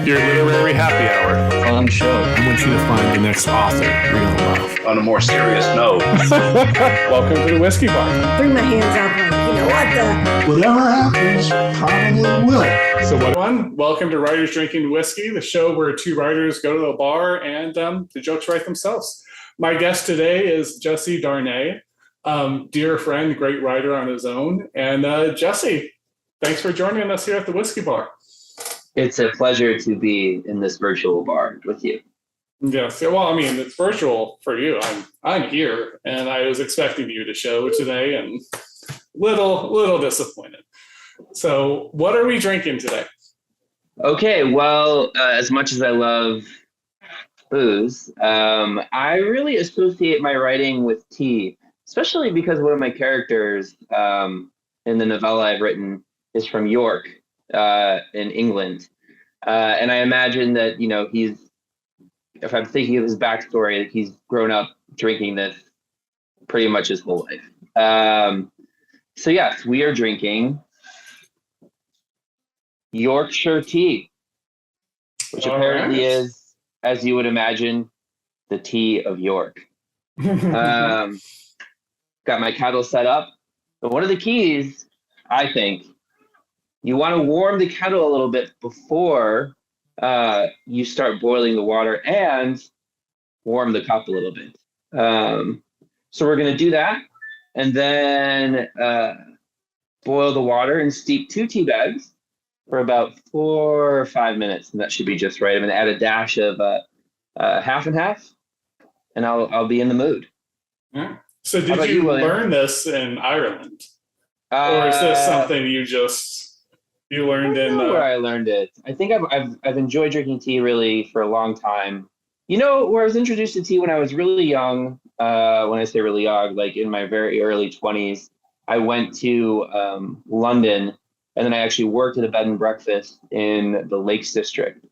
Your literary happy hour. Fun show. I want you to find the next author you're going to love. On a more serious note. Welcome to the Whiskey Bar. Bring my hands up like, you know what the... Whatever happens, probably will. So everyone, welcome to Writers Drinking Whiskey, the show where two writers go to a bar and the jokes write themselves. My guest today is Jesse Darnay, dear friend, great writer on his own. And Jesse, thanks for joining us here at the Whiskey Bar. It's a pleasure to be in this virtual bar with you. Yes, well, I mean, it's virtual for you. I'm here, and I was expecting you to show today, and little disappointed. So, what are we drinking today? Okay, well, as much as I love booze, I really associate my writing with tea, especially because one of my characters in the novella I've written is from York in England. And I imagine that, you know, if I'm thinking of his backstory, that he's grown up drinking this pretty much his whole life. So yes, we are drinking Yorkshire tea, which apparently is, as you would imagine, the tea of York. Got my kettle set up. But one of the keys, I think, you want to warm the kettle a little bit before you start boiling the water and warm the cup a little bit. So we're going to do that and then boil the water and steep 2 tea bags for about 4 or 5 minutes. And that should be just right. I'm going to add a dash of half and half and I'll be in the mood. Yeah. So did you learn this in Ireland? Or is this something you learned in where I learned it? I think I've enjoyed drinking tea really for a long time. You know, where I was introduced to tea when I was really young, when I say really young, like in my very early 20s, I went to London and then I actually worked at a bed and breakfast in the Lakes District.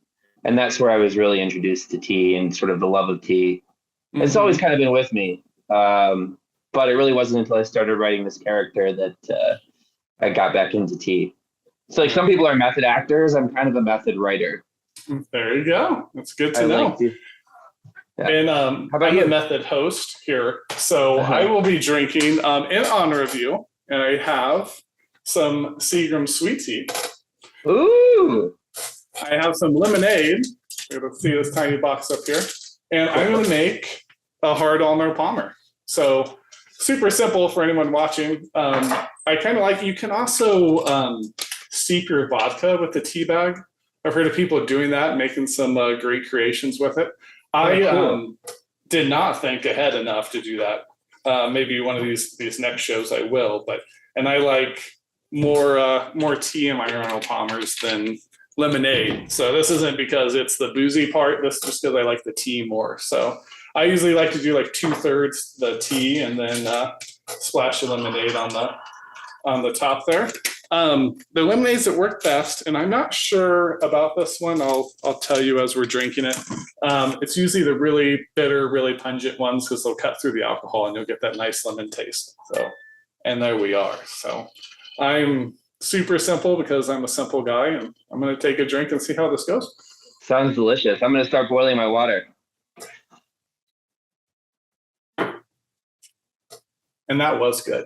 And that's where I was really introduced to tea and sort of the love of tea. Mm-hmm. It's always kind of been with me. But it really wasn't until I started writing this character that I got back into tea. So like some people are method actors, I'm kind of a method writer. There you go. That's good to know. Yeah. And How about I'm you? a method host here. So I will be drinking in honor of you. And I have some Seagram sweet tea. Ooh. I have some lemonade. Let's see this tiny box up here. And I'm going to make a hard Arnold Palmer. So super simple for anyone watching. I kind of like, you can also steep your vodka with the tea bag. I've heard of people doing that, making some great creations with it. I did not think ahead enough to do that. Maybe one of these next shows I will, and I like more tea in my Arnold Palmers than lemonade. So this isn't because it's the boozy part. This is just because I like the tea more. So I usually like to do like 2/3 the tea and then splash the lemonade on the top there. The lemonades that work best, and I'm not sure about this one. I'll tell you as we're drinking it. It's usually the really bitter, really pungent ones because they'll cut through the alcohol and you'll get that nice lemon taste. So, and there we are. So I'm super simple because I'm a simple guy, and I'm going to take a drink and see how this goes. Sounds delicious. I'm going to start boiling my water. And that was good.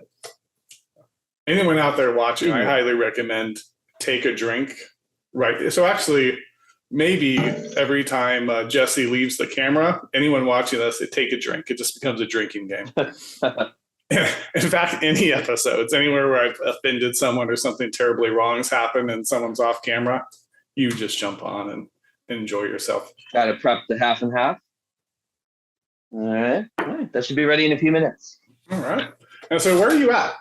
Anyone out there watching, I highly recommend take a drink. Right. So actually, maybe every time Jesse leaves the camera, anyone watching this, take a drink. It just becomes a drinking game. In fact, any episodes, anywhere where I've offended someone or something terribly wrong has happened and someone's off camera, you just jump on and enjoy yourself. Got to prep the half and half. All right. That should be ready in a few minutes. All right. And so where are you at?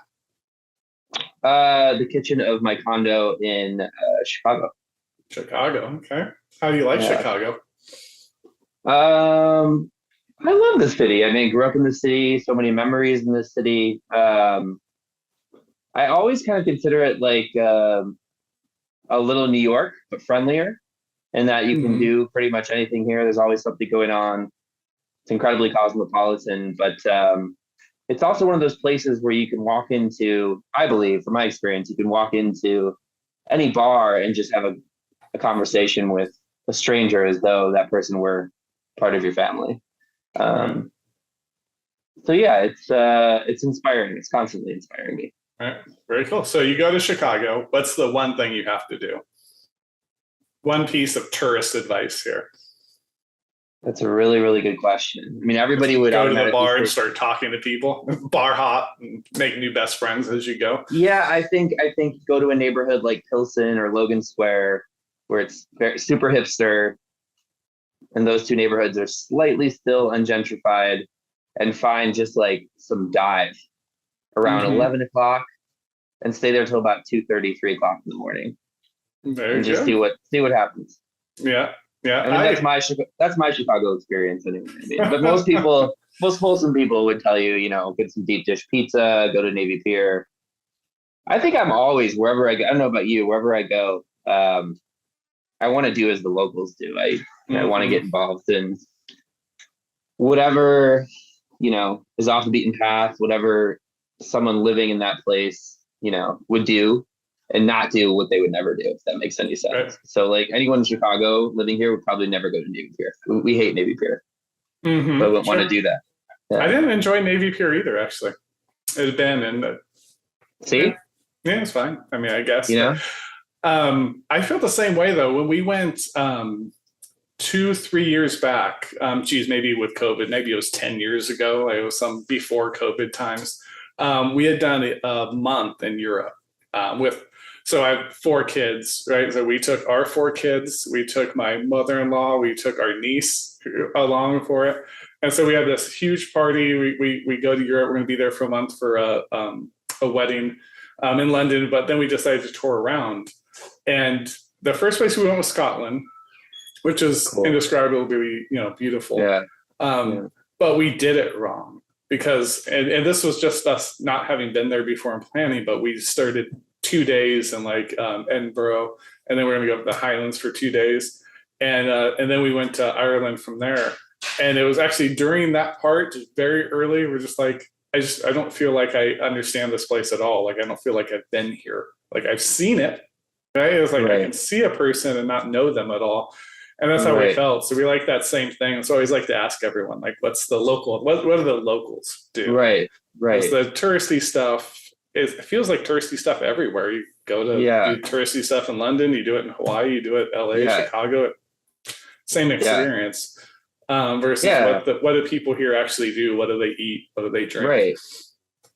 The kitchen of my condo in Chicago. Chicago. Okay. How do you like Chicago? I love this city. I mean, grew up in the city, so many memories in this city. I always kind of consider it like a little New York, but friendlier, in that you can do pretty much anything here. There's always something going on. It's incredibly cosmopolitan, but it's also one of those places where you can walk into, I believe, from my experience, you can walk into any bar and just have a conversation with a stranger as though that person were part of your family. So yeah, it's inspiring. It's constantly inspiring me. All right. Very cool. So you go to Chicago. What's the one thing you have to do? One piece of tourist advice here. That's a really, really good question. I mean, everybody would go to the bar and say, start talking to people, bar hop, and make new best friends as you go. Yeah, I think go to a neighborhood like Pilsen or Logan Square, where it's super hipster, and those two neighborhoods are slightly still ungentrified, and find just like some dive around 11 o'clock and stay there till about 2:30, 3 o'clock in the morning. Very just good. see what happens. Yeah. I mean, that's my Chicago experience anyway. I mean, but most wholesome people would tell you, get some deep dish pizza, go to Navy Pier. I think I'm always, wherever I go, I don't know about you, wherever I go, I want to do as the locals do. I want to get involved in whatever, is off the beaten path, whatever someone living in that place, would do, and not do what they would never do, if that makes any sense. Right. So like anyone in Chicago living here would probably never go to Navy Pier. We hate Navy Pier, but we wouldn't want to do that. Yeah. I didn't enjoy Navy Pier either, actually. It had been in the... See? Yeah, it's fine. I mean, I guess. I feel the same way though. When we went 2-3 years back, maybe with COVID, maybe it was 10 years ago. It was some before COVID times. We had done a month in Europe so I have 4 kids, right? So we took our 4 kids, we took my mother-in-law, we took our niece along for it. And so we had this huge party. We go to Europe. We're going to be there for a month for a wedding in London, but then we decided to tour around. And the first place we went was Scotland, which is cool. Indescribably, beautiful. Yeah. But we did it wrong because, and this was just us not having been there before and planning, but we started 2 days in like Edinburgh, and then we're going to go to the Highlands for 2 days. And then we went to Ireland from there. And it was actually during that part, just very early, we're just like, I don't feel like I understand this place at all. Like, I don't feel like I've been here. Like, I've seen it, right? It was like, I can see a person and not know them at all. And that's how we felt. So we like that same thing. So I always like to ask everyone, like, what's the local, what do the locals do? Right. Because the touristy stuff, it feels like touristy stuff everywhere. You go to do touristy stuff in London, you do it in Hawaii, you do it in LA, Chicago, same experience. Versus what do people here actually do? What do they eat? What do they drink? Right.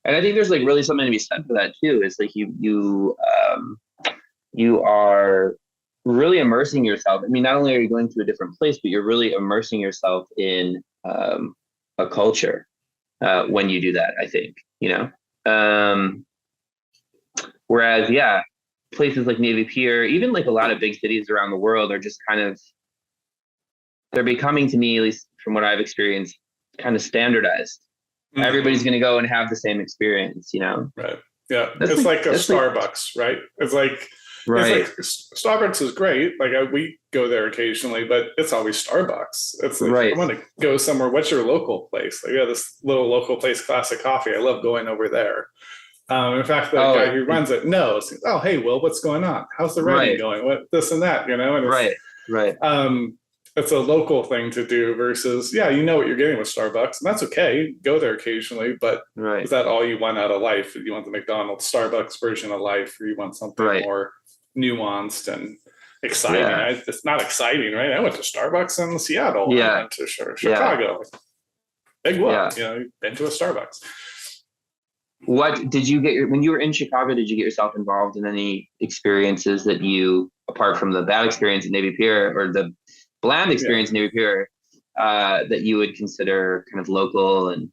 And I think there's like really something to be said for that too. It's like you are really immersing yourself. I mean, not only are you going to a different place, but you're really immersing yourself in a culture when you do that, I think, whereas, places like Navy Pier, even like a lot of big cities around the world are just kind of, they're becoming, to me, at least from what I've experienced, kind of standardized. Mm-hmm. Everybody's going to go and have the same experience, Right. Yeah. It's like a Starbucks, right? It's like, Starbucks is great. Like we go there occasionally, but it's always Starbucks. It's like, I want to go somewhere. What's your local place? Like, this little local place, Classic Coffee. I love going over there. In fact, the guy who runs it knows. Oh, hey, Will, what's going on? How's the writing going? What this and that? And it's, it's a local thing to do versus, what you're getting with Starbucks, and that's okay. Go there occasionally, but is that all you want out of life? Do you want the McDonald's Starbucks version of life, or you want something more nuanced and exciting? It's not exciting, right? I went to Starbucks in Seattle. I went to Chicago. Big whoop. Been to a Starbucks. What did you get when you were in Chicago? Did you get yourself involved in any experiences that you, apart from the bad experience at Navy Pier or the bland experience in Navy Pier, that you would consider kind of local and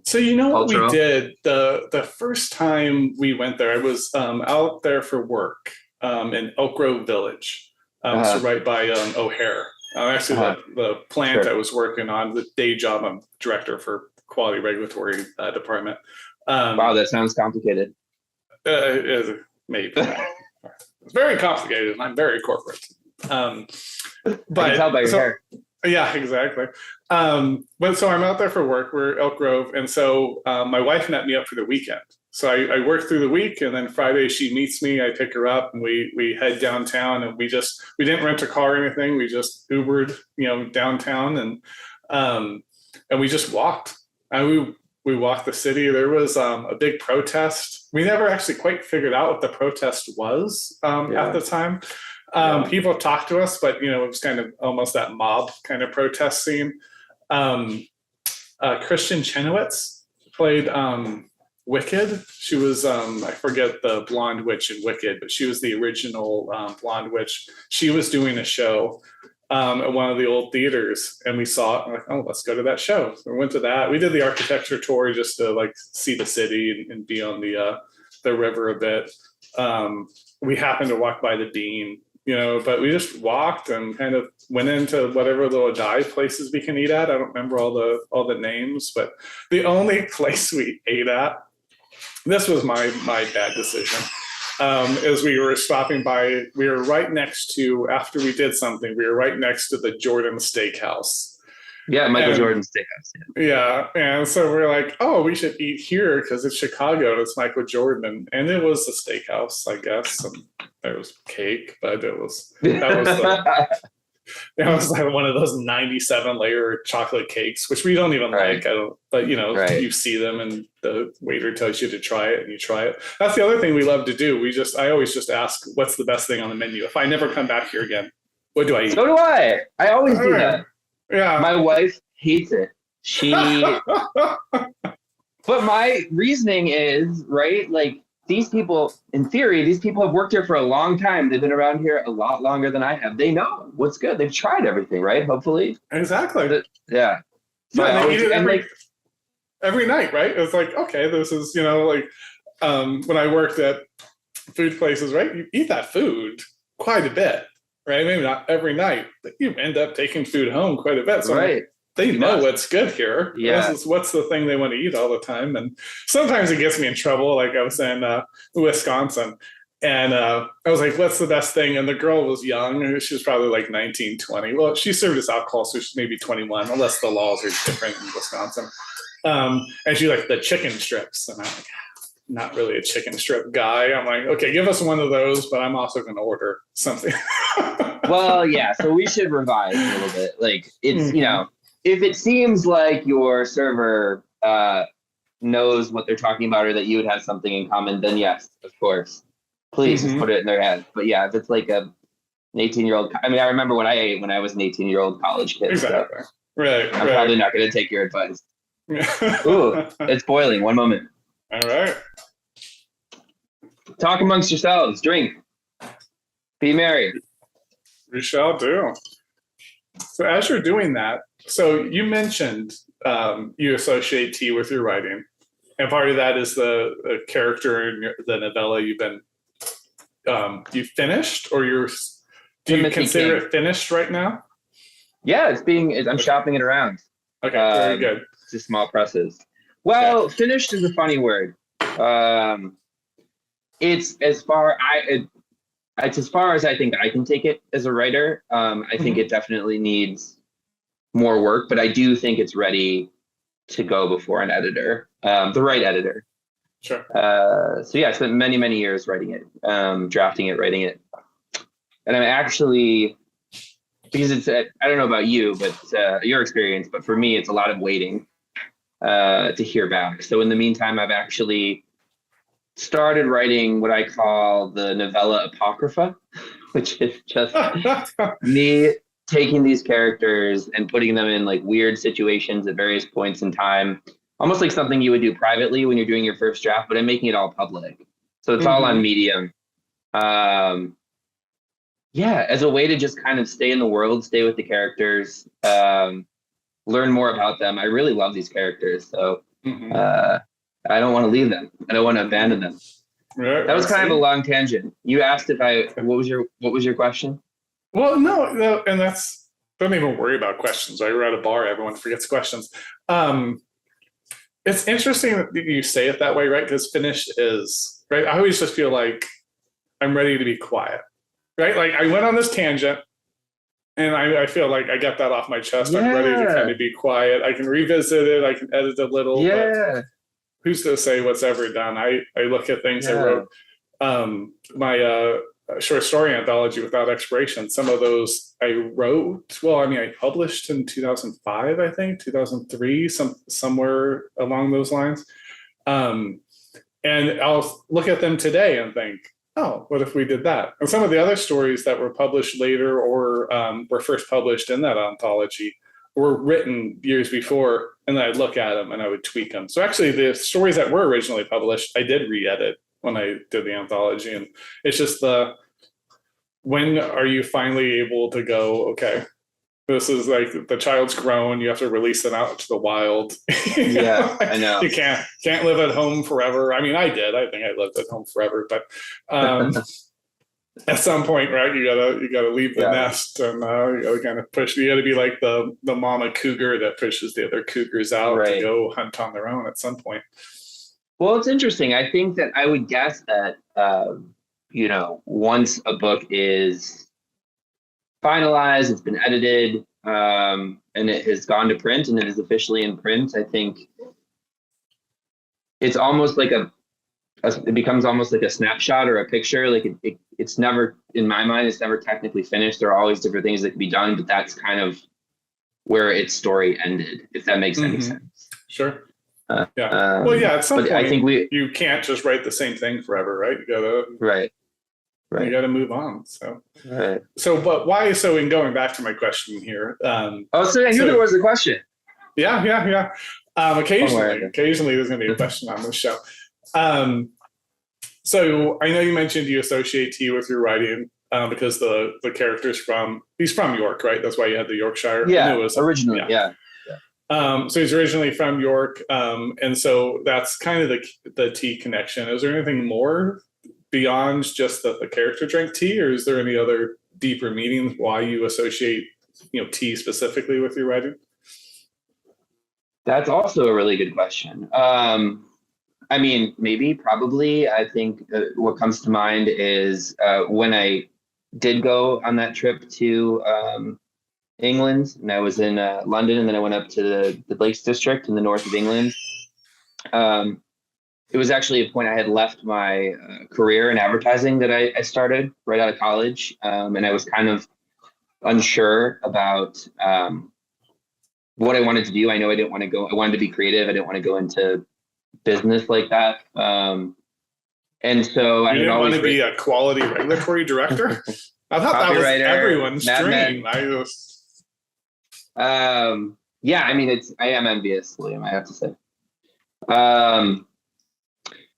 so cultural? What we did the first time we went there, I was out there for work in Elk Grove Village, so right by O'Hare. Actually, the plant I was working on, the day job, I'm director for quality regulatory department. Wow, that sounds complicated. Maybe it's very complicated. I'm very corporate. But I can tell by your hair. Yeah, exactly. But so I'm out there for work. We're Elk Grove, and so my wife met me up for the weekend. So I work through the week, and then Friday she meets me. I pick her up, and we head downtown, and we didn't rent a car or anything. We just Ubered, downtown, and we just walked. And we walked the city. There was a big protest. We never actually quite figured out what the protest was at the time. People talked to us, but it was kind of almost that mob kind of protest scene. Christian Chenoweth played Wicked. She was I forget the blonde witch in Wicked, but she was the original blonde witch. She was doing a show at one of the old theaters, and we saw it. I'm like, oh, let's go to that show. So we went to that. We did the architecture tour just to like see the city and be on the river a bit. We happened to walk by the Dean, but we just walked and kind of went into whatever little dive places we can eat at. I don't remember all the names, but the only place we ate at, this was my bad decision. As we were stopping by, we were right next to, after we did something, we were right next to the Jordan Steakhouse. Yeah, Michael Jordan's Steakhouse. Yeah, and so we're like, oh, we should eat here because it's Chicago and it's Michael Jordan. And it was the steakhouse, I guess. And there was cake, but that was like one of those 97-layer chocolate cakes, which we don't even like. But you see them and the waiter tells you to try it and you try it. That's the other thing we love to do. I always just ask, what's the best thing on the menu? If I never come back here again, what do I eat? So do I. I always do that. Yeah. My wife hates it. But my reasoning is, right, like these people, in theory, these people have worked here for a long time. They've been around here a lot longer than I have. They know what's good. They've tried everything, right? Hopefully. Exactly. Yeah. So yeah, they eat it every night, right? It's like, okay, this is, when I worked at food places, right? You eat that food quite a bit, right? Maybe not every night, but you end up taking food home quite a bit. So right. They know what's good here. Yeah. What's the thing they want to eat all the time. And sometimes it gets me in trouble. Like I was in Wisconsin, and I was like, what's the best thing? And the girl was young. She was probably like 19, 20. Well, she served us alcohol, so she's maybe 21, unless the laws are different in Wisconsin. And she's like, the chicken strips. And I'm like, not really a chicken strip guy. I'm like, okay, give us one of those, but I'm also going to order something. Well, yeah. So we should revise a little bit. Like it's, if it seems like your server knows what they're talking about or that you would have something in common, then yes, of course. Please put it in their head. But yeah, if it's like an 18-year-old, I remember what I ate when I was an 18-year-old college kid. Exactly. So right. I'm probably not going to take your advice. Ooh, it's boiling. One moment. All right. Talk amongst yourselves. Drink. Be merry. We shall do. So as you're doing that, so you mentioned you associate tea with your writing, and part of that is the character in the novella you've been you finished, or do you consider it finished right now? Yeah, I'm shopping it around. Okay, very good. It's just small presses. Well, finished is a funny word. It's as far as I think I can take it as a writer. I think it definitely needs more work, but I do think it's ready to go before an editor, the right editor. Sure. So yeah, I spent many, many years writing it, drafting it, writing it. And I'm actually, because it's, I don't know about you, but your experience, but for me, it's a lot of waiting to hear back. So in the meantime, I've actually started writing what I call the novella apocrypha, which is just me taking these characters and putting them in like weird situations at various points in time, almost like something you would do privately when you're doing your first draft, but I'm making it all public. So it's all on Medium. Yeah, as a way to just kind of stay in the world, stay with the characters, learn more about them. I really love these characters. So I don't want to leave them. I don't want to abandon them. Right, that was kind of a long tangent. You asked what was your question? Well, no, and don't even worry about questions. Right? We're at a bar, everyone forgets questions. It's interesting that you say it that way, right? Because finished is, right? I always just feel like I'm ready to be quiet, right? Like I went on this tangent and I feel like I got that off my chest. Yeah. I'm ready to kind of be quiet. I can revisit it. I can edit a little. Yeah. who's to say what's ever done? I look at things I wrote, my short story anthology Without Expiration. Some of those I wrote, well, I mean, I published in 2005, I think, 2003, somewhere along those lines. And I'll look at them today and think, oh, what if we did that? And some of the other stories that were published later or were first published in that anthology were written years before, and then I'd look at them and I would tweak them. So actually the stories that were originally published, I did re-edit when I did the anthology. And it's just when are you finally able to go, okay, this is like the child's grown, you have to release them out to the wild. Yeah, I know. You can't live at home forever. I mean, I did. I think I lived at home forever, but at some point, right, you gotta leave the nest, and you gotta kind of push. You gotta be like the mama cougar that pushes the other cougars out to go hunt on their own at some point. Well, it's interesting. I think that I would guess that once a book is finalized, it's been edited, and it has gone to print, and it is officially in print, I think it's almost like it becomes almost like a snapshot or a picture. Like it's never, in my mind, it's never technically finished. There are always different things that can be done, but that's kind of where its story ended, if that makes any sense. Sure. Well, yeah, at some point, I think you can't just write the same thing forever, right? You gotta you gotta move on. So but why? So in going back to my question here. So I knew there was a question. Yeah. Occasionally there's gonna be a question on this show. So I know you mentioned you associate T with your writing because the character's he's from York, right? That's why you had the Yorkshire. Yeah, originally, yeah. So he's originally from York, and so that's kind of the tea connection. Is there anything more beyond just that the character drank tea, or is there any other deeper meanings why you associate tea specifically with your writing? That's also a really good question. I mean, maybe, probably. I think what comes to mind is when I did go on that trip to England, and I was in London, and then I went up to the Lakes District in the north of England. It was actually a point I had left my career in advertising that I started right out of college, and I was kind of unsure about what I wanted to do. I know I didn't want to go. I wanted to be creative. I didn't want to go into business like that. And so I didn't want to be a quality regulatory director. I thought that was everyone's dream. I mean, I am envious, Liam, I have to say.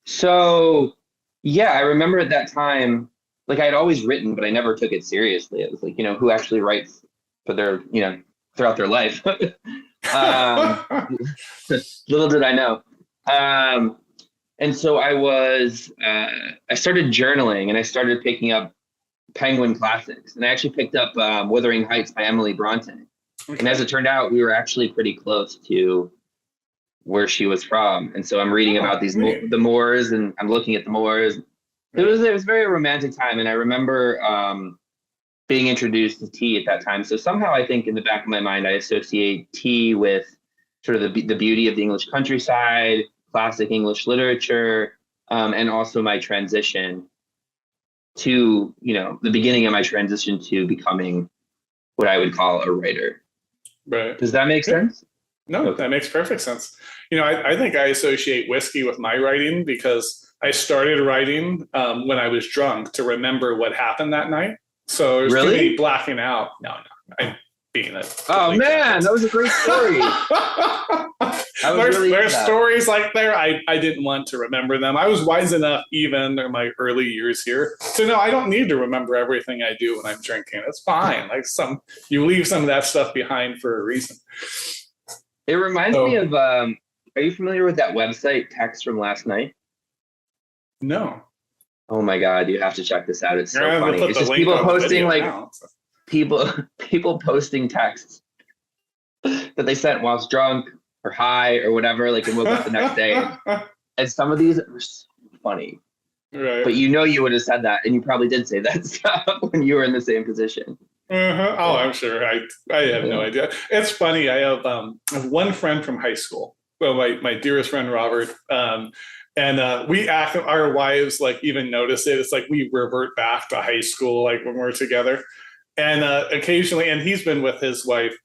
So yeah, I remember at that time, like I had always written, but I never took it seriously. It was like, who actually writes for their, throughout their life. Little did I know. And so I started journaling, and I started picking up Penguin classics, and I actually picked up Wuthering Heights by Emily Bronte. Okay. And as it turned out, we were actually pretty close to where she was from. And so I'm reading about the Moors, and I'm looking at the Moors. It was a very romantic time. And I remember being introduced to tea at that time. So somehow I think in the back of my mind, I associate tea with sort of the beauty of the English countryside, classic English literature, and also my transition to, the beginning of my transition to becoming what I would call a writer. Right. Does that make sense? No, Okay. That makes perfect sense. I think I associate whiskey with my writing because I started writing when I was drunk to remember what happened that night. So there's too many blacking out. No, I'm being it. Oh man, that was a great story. There's stories like there. I didn't want to remember them. I was wise enough, even in my early years here, to know I don't need to remember everything I do when I'm drinking. It's fine. Like you leave some of that stuff behind for a reason. It reminds me of. Are you familiar with that website, Text from Last Night? No. Oh my God, you have to check this out. It's so funny. It's just people posting people posting texts that they sent whilst drunk or high or whatever, like and woke up the next day. And some of these are so funny. Right. But you would have said that, and you probably did say that stuff when you were in the same position. Uh-huh. Oh, I'm sure. I have no idea. It's funny. I have one friend from high school well, my dearest friend Robert. And we act, our wives like even notice it. It's like we revert back to high school, like when we're together. And occasionally, and he's been with his wife,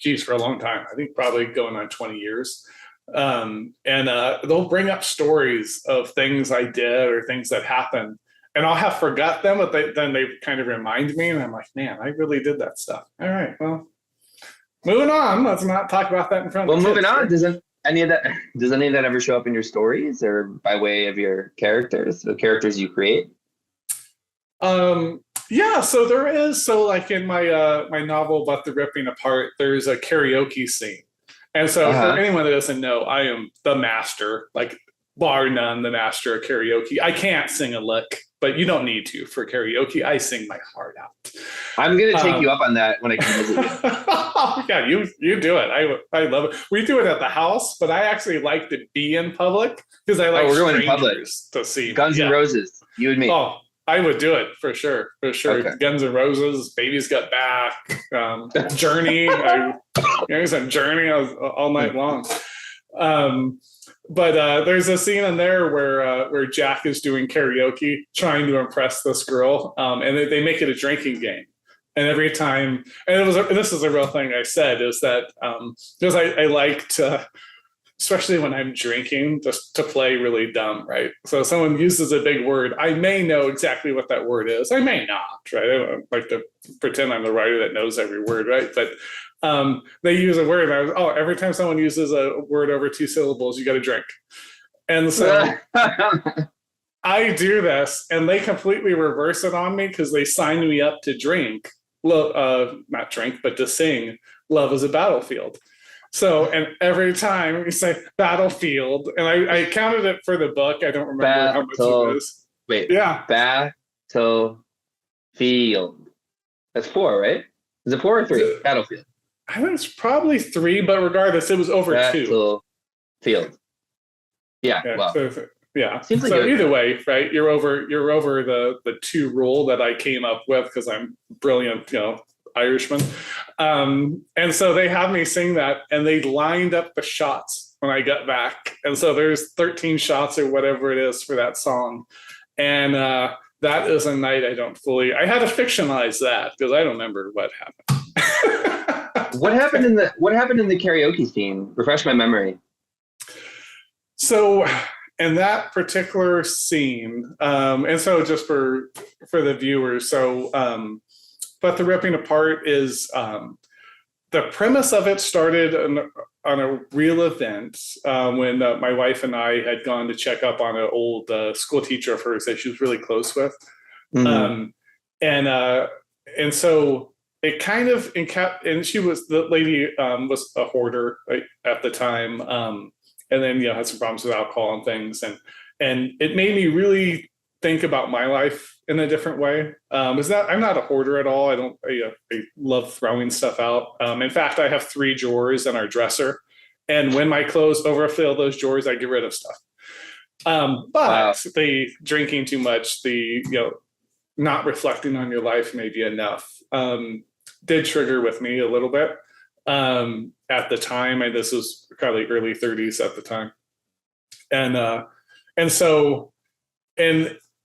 geez, for a long time. I think probably going on 20 years. And they'll bring up stories of things I did or things that happened. And I'll have forgot them, but then they kind of remind me. And I'm like, man, I really did that stuff. All right, well, moving on. Let's not talk about that in front of Well, the moving kids. on, does any of that ever show up in your stories or by way of your characters, the characters you create? Yeah, so there is. So like in my my novel about the ripping apart, there's a karaoke scene. And so for anyone that doesn't know, I am the master, like bar none, the master of karaoke. I can't sing a lick, but you don't need to for karaoke. I sing my heart out. I'm going to take you up on that when I come visit you. Yeah, you do it. I love it. We do it at the house, but I actually like to be in public because I like we're going in public to see Guns N' Roses, you and me. Oh, I would do it for sure. Okay. Guns N' Roses, Baby's Got Back, Journey. I was on Journey all night long. But there's a scene in there where Jack is doing karaoke, trying to impress this girl, and they make it a drinking game. And every time, and this is a real thing I said, is that because I like to, especially when I'm drinking, just to play really dumb, right? So if someone uses a big word, I may know exactly what that word is. I may not, right? I don't like to pretend I'm the writer that knows every word, right? But they use a word, and every time someone uses a word over 2 syllables, you got to drink. And so I do this, and they completely reverse it on me because they signed me up to drink, not drink, but to sing "Love Is a Battlefield." So, and every time we say battlefield, and I counted it for the book. I don't remember how much it was. Wait, yeah, battlefield. That's 4, right? Is it 4 or 3? Battlefield. I think it's probably 3, but regardless, it was over 2. Field. Yeah. Well. Yeah. Seems like so either way, right? You're over the 2 rule that I came up with because I'm brilliant, Irishman. And so they have me sing that, and they lined up the shots when I got back. And so there's 13 shots or whatever it is for that song. And that is a night I had to fictionalize that because I don't remember what happened. What happened in the karaoke scene? Refresh my memory. So in that particular scene, and so just for the viewers, so but the ripping apart is the premise of it started on a real event when my wife and I had gone to check up on an old school teacher of hers that she was really close with. Mm-hmm. And so it kind of and she was, the lady was a hoarder at the time, and then had some problems with alcohol and things, and it made me really think about my life in a different way. I'm not a hoarder at all. I love throwing stuff out. In fact, I have 3 drawers in our dresser, and when my clothes overfill those drawers, I get rid of stuff. But the drinking too much, the not reflecting on your life may be enough. Did trigger with me a little bit at the time, and this was probably early 30s at the time, and so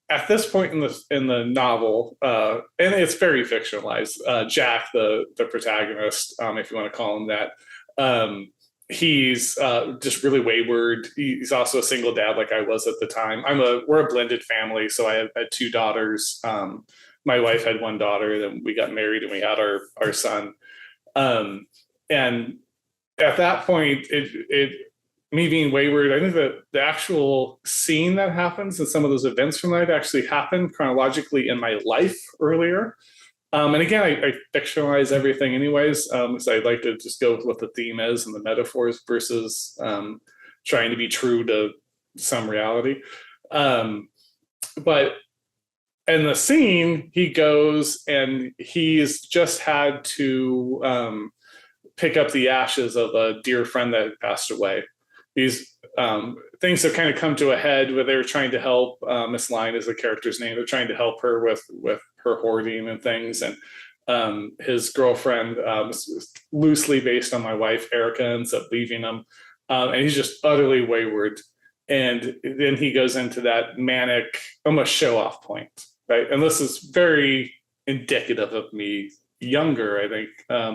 at this point in the novel, and it's very fictionalized. Jack, the protagonist, if you want to call him that, he's just really wayward. He's also a single dad, like I was at the time. We're a blended family, so I had 2 daughters. My wife had 1 daughter. Then we got married, and we had our son. And at that point, me being wayward, I think that the actual scene that happens and some of those events from that actually happened chronologically in my life earlier. And again, I fictionalize everything anyways, because I'd like to just go with what the theme is and the metaphors versus trying to be true to some reality. But in the scene, he goes and he's just had to pick up the ashes of a dear friend that had passed away. These things have kind of come to a head where they were trying to help Miss Line is the character's name. They're trying to help her with her hoarding and things. his girlfriend, loosely based on my wife, Erica, ends up leaving him. And he's just utterly wayward. And then he goes into that manic, almost show off point, right? And this is very indicative of me younger, I think,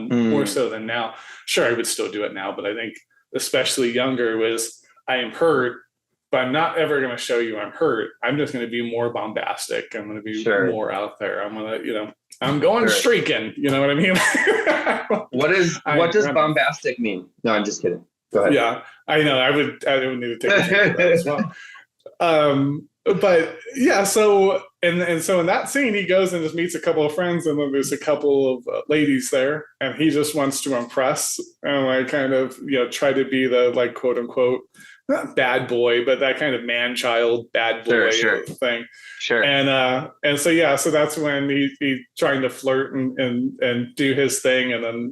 more so than now. Sure, I would still do it now, but I think especially younger was, I am hurt, but I'm not ever going to show you I'm hurt. I'm just going to be more bombastic. I'm going to be more out there. I'm going to, I'm going streaking. You know what I mean? What does bombastic mean? No, I'm just kidding. Go ahead. Yeah, I know. I would need to take a drink of that as well. But yeah, so and so in that scene, he goes and just meets a couple of friends, and then there's a couple of ladies there, and he just wants to impress and like kind of try to be the like quote unquote not bad boy, but that kind of man child bad boy thing. Sure. And so yeah, so that's when he's trying to flirt and do his thing, and then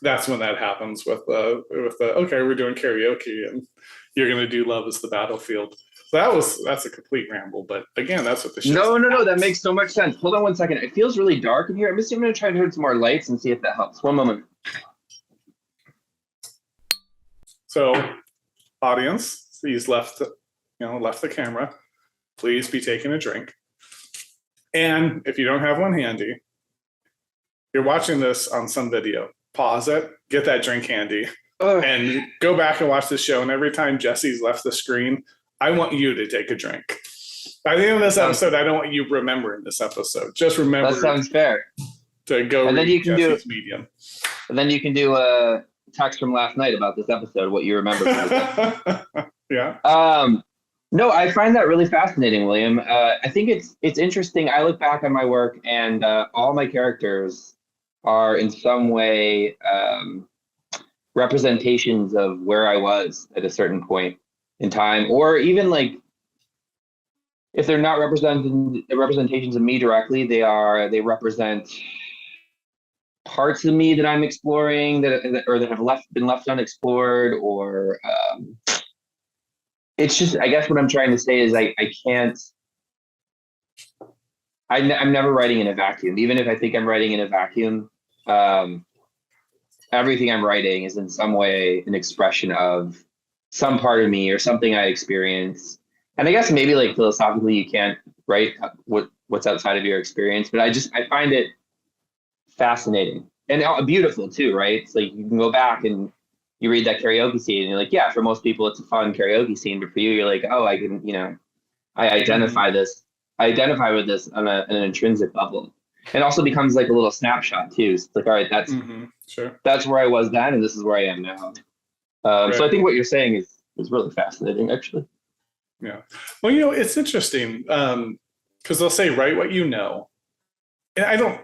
that's when that happens with the okay, we're doing karaoke and you're gonna do Love Is the Battlefield. So that's a complete ramble, but again, that's what the show. No, that makes so much sense. Hold on one second. It feels really dark in here. I'm gonna try to turn some more lights and see if that helps. One moment. So, audience, he's left the camera. Please be taking a drink. And if you don't have one handy, you're watching this on some video. Pause it, get that drink handy, and go back and watch the show. And every time Jesse's left the screen, I want you to take a drink. By the end of this episode, I don't want you remembering this episode. Just remember. That sounds fair. To go and then you can Jesse's medium. And then you can do a text from last night about this episode, what you remember. Yeah. No, I find that really fascinating, William. I think it's interesting. I look back on my work, and all my characters are in some way representations of where I was at a certain point in time, or even like if they're not representations of me directly, they represent parts of me that I'm exploring that have been left unexplored, or it's just, I guess what I'm trying to say is I'm never writing in a vacuum. Even if I think I'm writing in a vacuum, everything I'm writing is in some way an expression of some part of me or something I experience. And I guess maybe like philosophically you can't write what's outside of your experience, but I find it fascinating and beautiful too, right? It's like you can go back and you read that karaoke scene and you're like, yeah, for most people it's a fun karaoke scene, but for you, you're like, oh, I can, I identify with this on an intrinsic level. It also becomes like a little snapshot too. It's like, all right, that's where I was then, and this is where I am now. So I think what you're saying is really fascinating, actually. Yeah. Well, it's interesting because they'll say, write what you know. And I don't,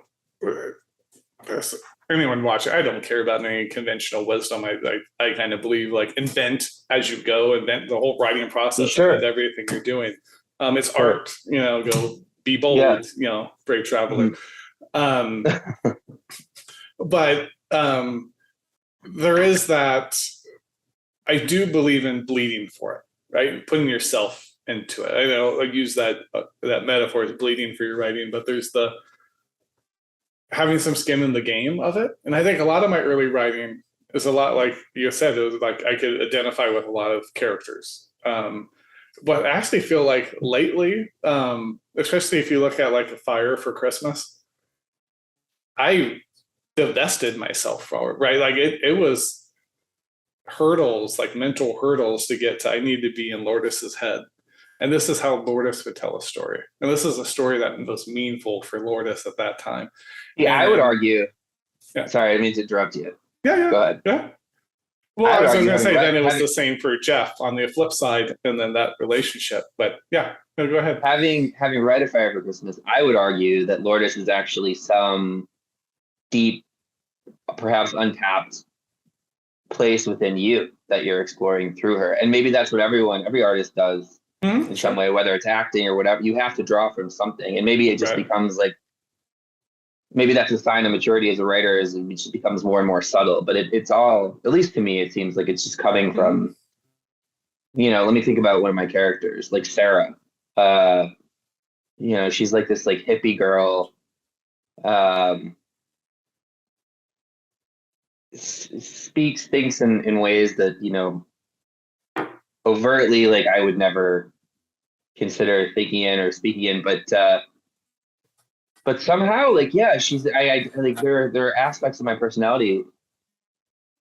anyone watch it, I don't care about any conventional wisdom. I kind of believe like invent as you go, invent the whole writing process, invent everything you're doing. It's art, go be bold, brave traveler. But there is that, I do believe in bleeding for it, right? Putting yourself into it. I know I use that metaphor as bleeding for your writing, but there's the having some skin in the game of it. And I think a lot of my early writing is a lot like you said, it was like I could identify with a lot of characters. But I actually feel like lately, especially if you look at like A Fire for Christmas, I divested myself from it, right? Like it was hurdles, like mental hurdles to get to, I need to be in Lourdes's head. And this is how Lourdes would tell a story. And this is a story that was meaningful for Lourdes at that time. Yeah, I would argue. Yeah. Sorry, I didn't mean to interrupt you. Yeah. Go ahead. Yeah. Well, I was going to say then it was the same for Jeff on the flip side, and then that relationship. But yeah, no, go ahead. Having read A Fire for Christmas, I would argue that Lourdes is actually some deep, perhaps untapped place within you that you're exploring through her. And maybe that's what every artist does in some way, whether it's acting or whatever. You have to draw from something. And maybe it just becomes like, maybe that's a sign of maturity as a writer, is it just becomes more and more subtle. But it's all, at least to me, it seems like it's just coming from, let me think about one of my characters, like Sarah. She's like this like hippie girl. speaks, thinks in ways that, you know, overtly, like I would never consider thinking in or speaking in, but somehow, like, yeah, she's, I like, there are aspects of my personality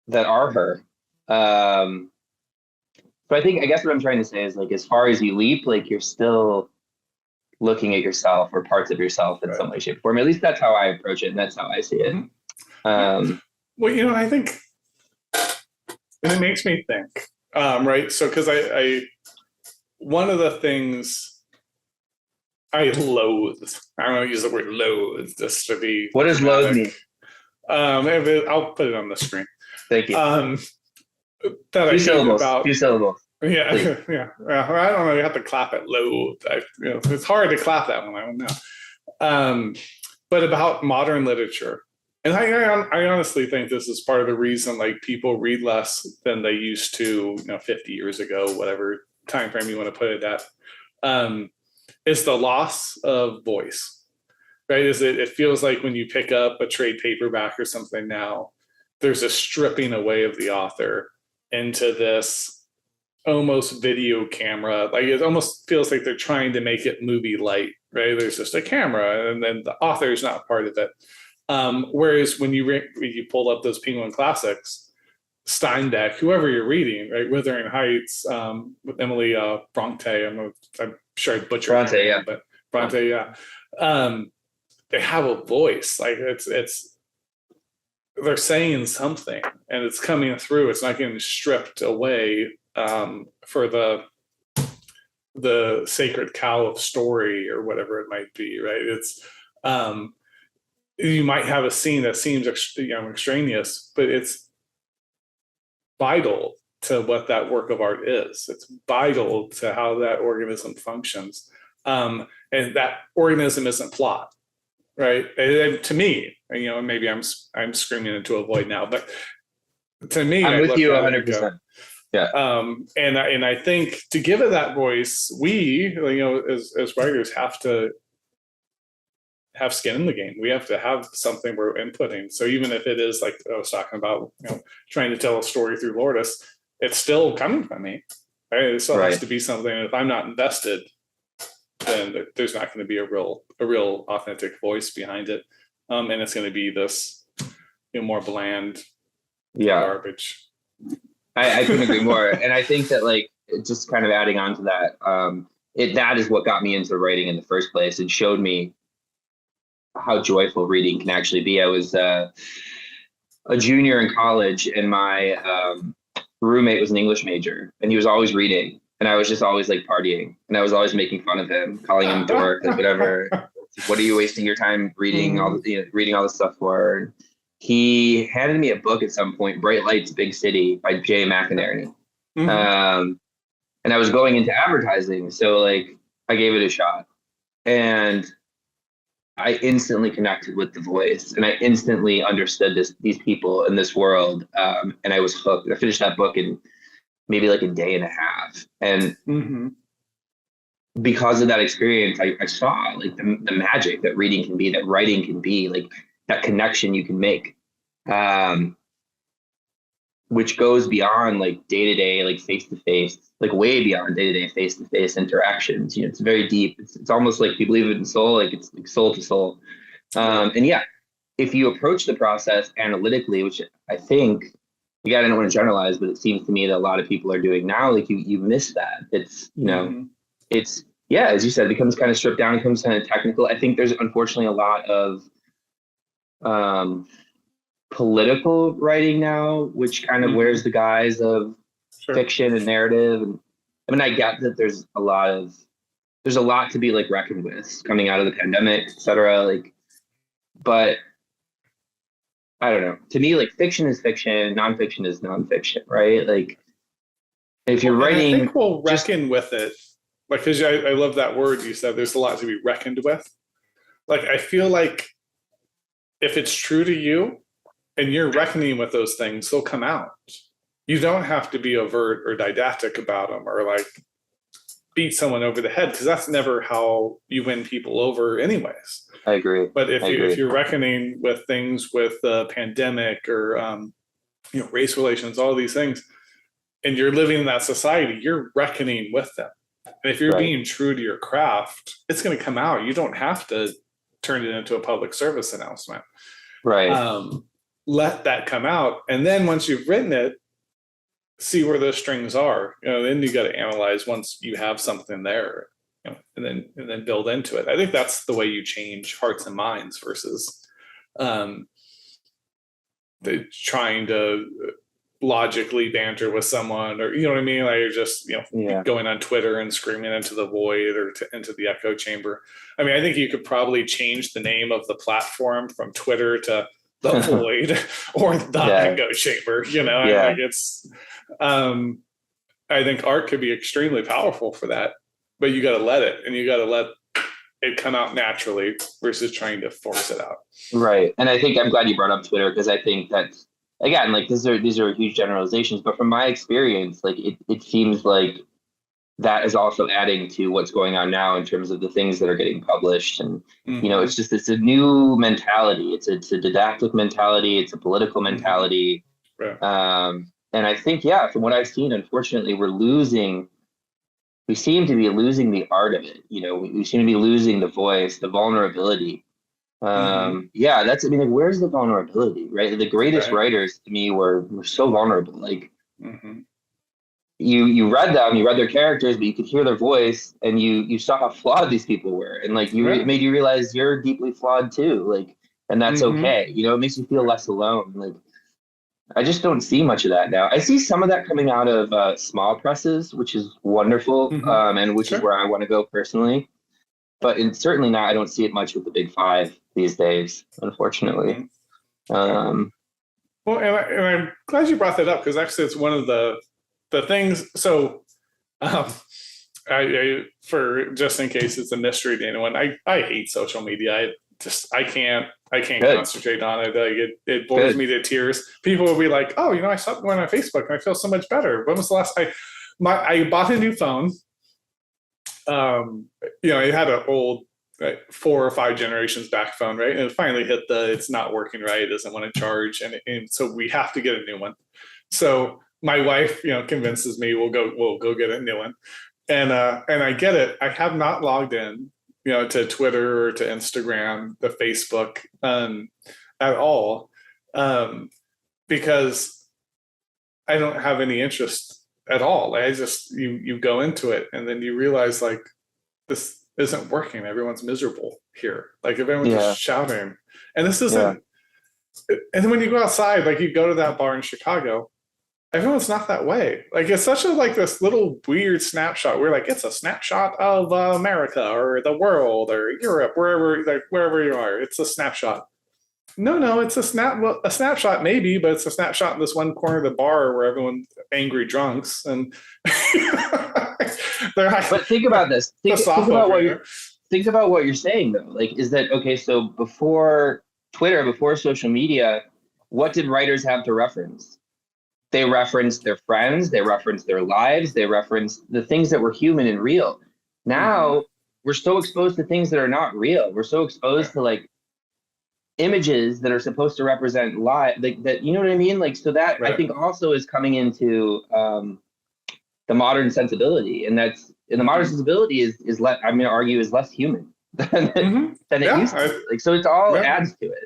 that are her. So I guess what I'm trying to say is, like, as far as you leap, like, you're still looking at yourself or parts of yourself in some way, shape, or form. At least that's how I approach it, and that's how I see it. Well, you know, I think, and it makes me think, right? So, because I one of the things I loathe, I don't want to use the word loathe just to be. What does loathe mean? I'll put it on the screen. Thank you. That Few syllables. Few syllables. Yeah, Please. yeah. I don't know. You have to clap it loathe. You know, it's hard to clap that one. I don't know. But about modern literature, and I honestly think this is part of the reason, like, people read less than they used to, you know, 50 years ago, whatever time frame you want to put it at, is the loss of voice, right? It feels like when you pick up a trade paperback or something now, there's a stripping away of the author into this almost video camera. Like, it almost feels like they're trying to make it movie light, right? There's just a camera and then the author is not part of it. Whereas when you pull up those Penguin classics, Steinbeck, whoever you're reading, right? Wuthering Heights, with Emily Bronte, I'm sure I butchered Bronte, name, yeah. but Bronte, yeah. They have a voice. Like, it's they're saying something and it's coming through. It's not getting stripped away for the sacred cow of story or whatever it might be, right? It's you might have a scene that seems extraneous, but it's vital to what that work of art is. It's vital to how that organism functions, and that organism isn't plot, right? And to me, you know, maybe I'm screaming into a void now, but to me, I'm with you 100%. Yeah. And I think to give it that voice, we, you know, as writers, have to have skin in the game. We have to have something we're inputting. So even if it is, like I was talking about, you know, trying to tell a story through Lourdes, it's still coming from me, right? It still has to be something. And if I'm not invested, then there's not going to be a real authentic voice behind it, and it's going to be this, you know, more bland garbage. I couldn't agree more. And I think that, like, just kind of adding on to that, that is what got me into writing in the first place and showed me how joyful reading can actually be. I was a junior in college, and my roommate was an English major, and he was always reading, and I was just always, like, partying, and I was always making fun of him, calling him dork, like, whatever. What are you wasting your time reading reading all this stuff for? And he handed me a book at some point, Bright Lights, Big City by Jay McInerney. And I was going into advertising, so, like, I gave it a shot, and I instantly connected with the voice, and I instantly understood these people in this world, and I was hooked. I finished that book in maybe like a day and a half, and because of that experience, I saw, like, the magic that reading can be, that writing can be, like, that connection you can make, which goes beyond, like, day-to-day, like, face-to-face, like, way beyond day-to-day face-to-face interactions. You know, it's very deep. It's almost like, if you believe in soul, like, it's like soul to soul. And yeah, if you approach the process analytically, which I think, again, I don't want to generalize, but it seems to me that a lot of people are doing now, like, you miss that. It's, you know, it's, yeah, as you said, it becomes kind of stripped down, it becomes kind of technical. I think there's unfortunately a lot of political writing now, which kind of wears the guise of fiction and narrative. And I mean, I get that there's a lot to be, like, reckoned with coming out of the pandemic, et cetera. Like, but I don't know. To me, like, fiction is fiction, nonfiction is nonfiction, right? Like, if you're writing, I think we'll reckon with it. Like, because I love that word you said. There's a lot to be reckoned with. Like, I feel like if it's true to you and you're reckoning with those things, they'll come out. You don't have to be overt or didactic about them or, like, beat someone over the head, because that's never how you win people over anyways. I agree. But if you're reckoning with things with the pandemic or race relations, all these things, and you're living in that society, you're reckoning with them. And if you're being true to your craft, it's going to come out. You don't have to turn it into a public service announcement. Right. Let that come out. And then once you've written it, see where those strings are. Then you got to analyze once you have something there, and then build into it. I think that's the way you change hearts and minds versus trying to logically banter with someone, or what I mean, like you're just going on Twitter and screaming into the void or into the echo chamber. I mean, I think you could probably change the name of the platform from Twitter to the void or the echo chamber. Like it's I think art could be extremely powerful for that, but you got to let it, and you got to let it come out naturally versus trying to force it out. Right. And I think I'm glad you brought up Twitter, because I think that, again, like these are huge generalizations, but from my experience, like it seems like that is also adding to what's going on now in terms of the things that are getting published. And, it's a new mentality. It's a didactic mentality. It's a political mentality. Right. And I think, from what I've seen, unfortunately, we seem to be losing the art of it. We seem to be losing the voice, the vulnerability. Where's the vulnerability, right? The greatest writers to me were so vulnerable. Like you read them, you read their characters, but you could hear their voice, and you saw how flawed these people were, and like it made you realize you're deeply flawed too, like, and that's okay. It makes you feel less alone. Like, I just don't see much of that now. I see some of that coming out of small presses, which is wonderful, and which is where I want to go personally. But certainly not, I don't see it much with the big five these days, unfortunately. Well, and I'm glad you brought that up, because actually it's one of the things. So I for just in case it's a mystery to anyone, I hate social media. I can't concentrate on it. Like it bores me to tears. People will be like, "Oh, I stopped going on Facebook and I feel so much better." When was the last I bought a new phone? It had an old 4 or 5 generations back phone, right? And it finally hit it's not working right. It doesn't want to charge, and so we have to get a new one. So my wife, convinces me we'll go get a new one, and I get it. I have not logged in, to Twitter or to Instagram, the Facebook, at all, because I don't have any interest at all. I just you go into it, and then you realize like this isn't working. Everyone's miserable here. Like everyone's just shouting, and this isn't. And then when you go outside, like you go to that bar in Chicago, everyone's not that way. Like it's such this little weird snapshot. We're like, it's a snapshot of America or the world or Europe, wherever you are. It's a snapshot. No, it's a snapshot maybe, but it's a snapshot in this one corner of the bar where everyone's angry drunks, and they're. But think about this. Think about what you're saying though. Like, is that okay? So before Twitter, before social media, what did writers have to reference? They referenced their friends, they referenced their lives, they referenced the things that were human and real. Now we're so exposed to things that are not real. We're so exposed to like images that are supposed to represent life, that you know what I mean? Like, so that I think also is coming into the modern sensibility, and the modern sensibility is I'm going to argue is less human than it used to. Like, so it's all adds to it,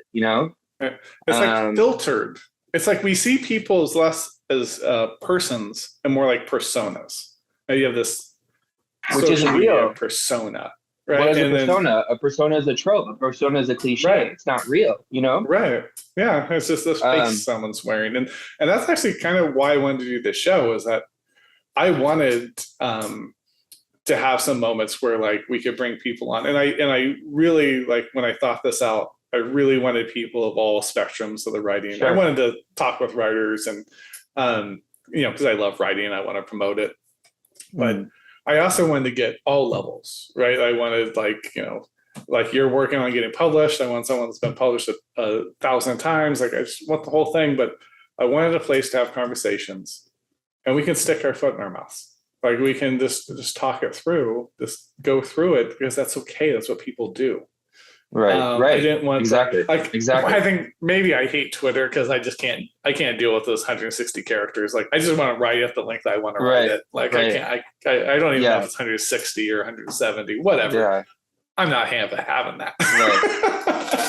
It's like filtered. It's like we see people as less as persons and more like personas. Now you have this which is real persona, right? What is a persona? A persona is a trope. A persona is a cliche. Right. It's not real, Right. Yeah. It's just this face someone's wearing. And that's actually kind of why I wanted to do this show, is that I wanted to have some moments where like we could bring people on. And I really, like, when I thought this out, I really wanted people of all spectrums of the writing. Sure. I wanted to talk with writers and, because I love writing, I want to promote it. But I also wanted to get all levels, right? I wanted like you're working on getting published. I want someone that's been published 1,000 times. Like I just want the whole thing, but I wanted a place to have conversations, and we can stick our foot in our mouths. Like we can just talk it through, just go through it, because that's okay. That's what people do. Right. I didn't want exactly. I think maybe I hate Twitter because I can't deal with those 160 characters. Like I just want to write at the length I want to write it. Like I can't. I don't even know if it's 160 or 170, whatever. Yeah. I'm not having that.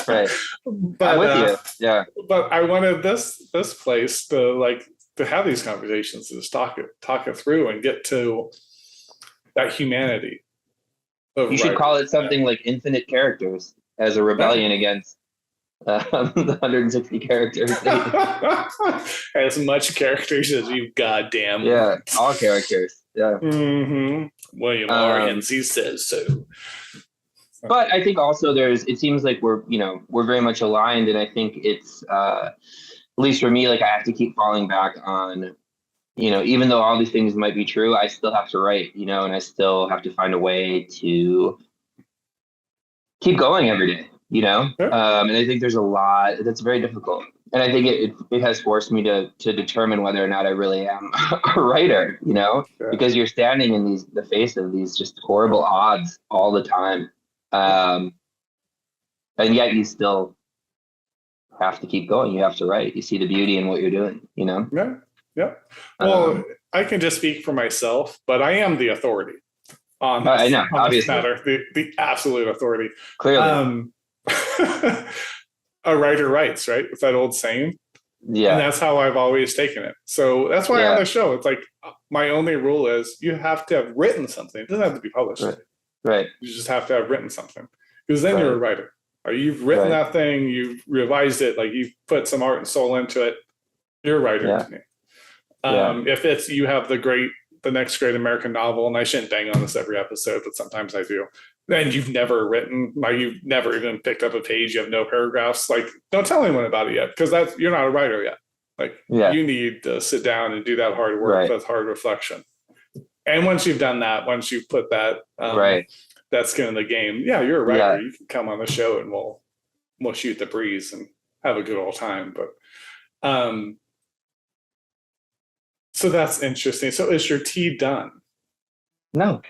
Right. But I'm with you. Yeah. But I wanted this place to have these conversations, to just talk it through and get to that humanity. You should call it something like Infinite Characters as a rebellion against the 160 characters. As much characters as you goddamn. Yeah, all characters. Yeah. Mm-hmm. William R. Hincy says so. But I think also it seems like we're very much aligned, and I think it's at least for me, like I have to keep falling back on, even though all these things might be true, I still have to write, and I still have to find a way to keep going every day, Sure. And I think there's a lot that's very difficult. And I think it has forced me to determine whether or not I really am a writer, Sure. Because you're standing in the face of these just horrible odds all the time. And yet you still have to keep going. You have to write. You see the beauty in what you're doing, Yeah. Yeah. Well, I can just speak for myself, but I am the authority on this, I know, obviously. matter, the absolute authority. Clearly. A writer writes, right? It's that old saying. Yeah. And that's how I've always taken it. So that's why on the show, it's like my only rule is you have to have written something. It doesn't have to be published. Right. You just have to have written something, because then you're a writer. Or you've written that thing, you've revised it, like you've put some art and soul into it. You're a writer to me. If it's you have the next great American novel, and I shouldn't bang on this every episode, but sometimes I do. And you've never written, like you've never even picked up a page, you have no paragraphs, like don't tell anyone about it yet, because you're not a writer yet. Like you need to sit down and do that hard work, that hard reflection. And once you've done that, once you've put that that skin in the game, you're a writer. You can come on the show and we'll shoot the breeze and have a good old time. But so that's interesting. So is your tea done? No.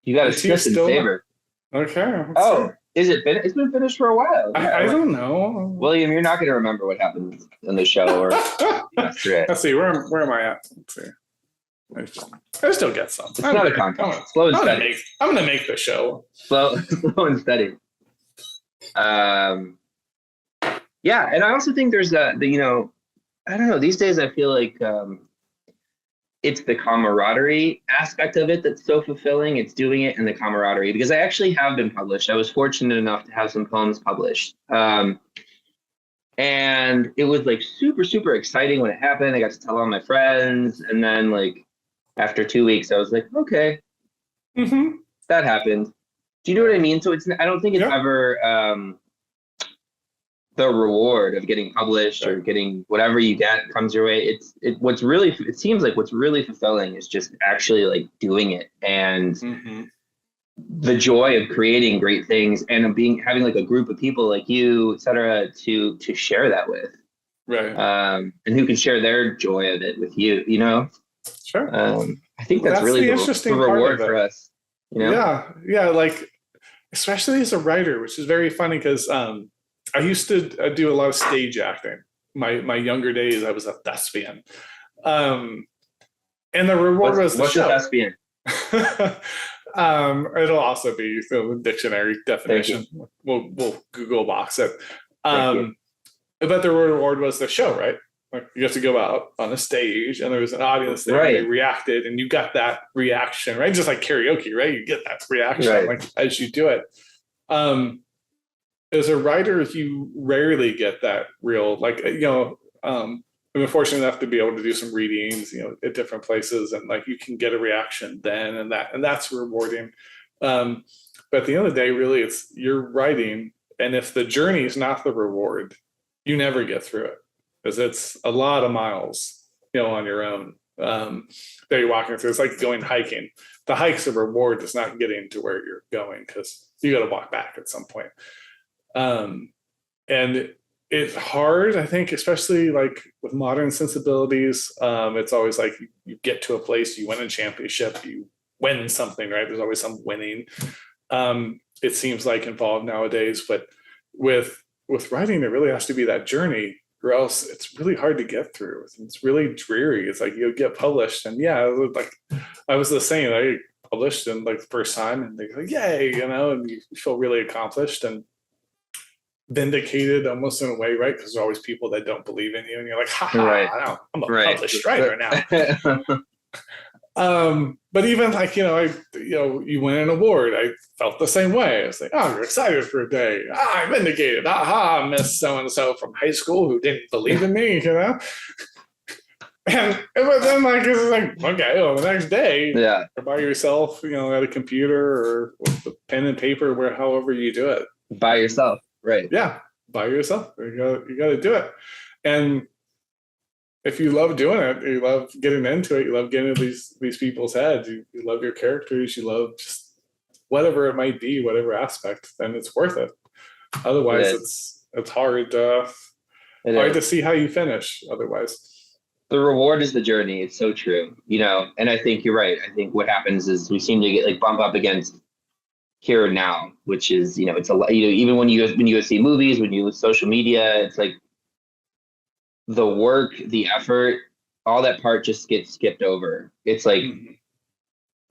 You got a twist in favor. Okay. Is it finished? It's been finished for a while. I don't know. William, you're not going to remember what happened in the show or yesterday. Let's see. Where am I at? Let's see. I still get some. It's not a contest. Slow and steady. I'm going to make the show. Slow and steady. And I also think there's I don't know, these days I feel like it's the camaraderie aspect of it that's so fulfilling. It's doing it in the camaraderie, because I actually have been published. I was fortunate enough to have some poems published. And it was like super, super exciting when it happened. I got to tell all my friends. And then like after 2 weeks, I was like, okay, that happened. Do you know what I mean? So I don't think it's ever the reward of getting published or getting whatever you get comes your way. It seems like what's really fulfilling is just actually like doing it, and the joy of creating great things, and of having like a group of people like you, et cetera, to share that with. Right. And who can share their joy of it with you, Sure. I think that's really the reward for us. Yeah. Like, especially as a writer, which is very funny because I used to do a lot of stage acting. My younger days, I was a thespian. And the reward was the show. What's a thespian? It'll also be the dictionary definition. We'll Google box it. But the reward was the show, right? Like you have to go out on a stage and there was an audience there and they reacted, and you got that reaction, right? Just like karaoke, right? You get that reaction like as you do it. As a writer, you rarely get that real, like, I'm fortunate enough to be able to do some readings, at different places, and like you can get a reaction then, and that's rewarding. But at the end of the day, really, it's you're writing, and if the journey is not the reward, you never get through it, because it's a lot of miles, on your own that you're walking through. It's like going hiking. The hike's a reward. It's not getting to where you're going, because you got to walk back at some point. And it's hard, I think, especially like with modern sensibilities. It's always like you get to a place, you win a championship, you win something, right? There's always some winning. And it seems like involved nowadays. But with writing, it really has to be that journey, or else it's really hard to get through. It's really dreary. It's like you'll get published, and yeah, like I was the same. I published in like the first time, and they go, "Yay!" And you feel really accomplished and vindicated almost in a way, right? Because there's always people that don't believe in you, and you're like, "Ha ha! I'm a published writer now." But even like, you win an award. I felt the same way. It's like, oh, you're excited for a day. I'm vindicated. Aha, Miss So-and-so from high school who didn't believe in me, And but then like, it's like, okay, well, the next day, Yeah. you're by yourself, at a computer or with a pen and paper, however you do it. By yourself. Right. Yeah, by yourself. You got to do it. And if you love doing it, you love getting into it, you love getting into these people's heads, you love your characters, you love just whatever it might be, whatever aspect, then it's worth it. Otherwise, it's hard to see how you finish otherwise. The reward is the journey. It's so true, and I think you're right. I think what happens is we seem to get like bump up against here and now, which is, it's a lot, even when you go see movies, when you use social media, it's like, the work, the effort, all that part just gets skipped over. It's like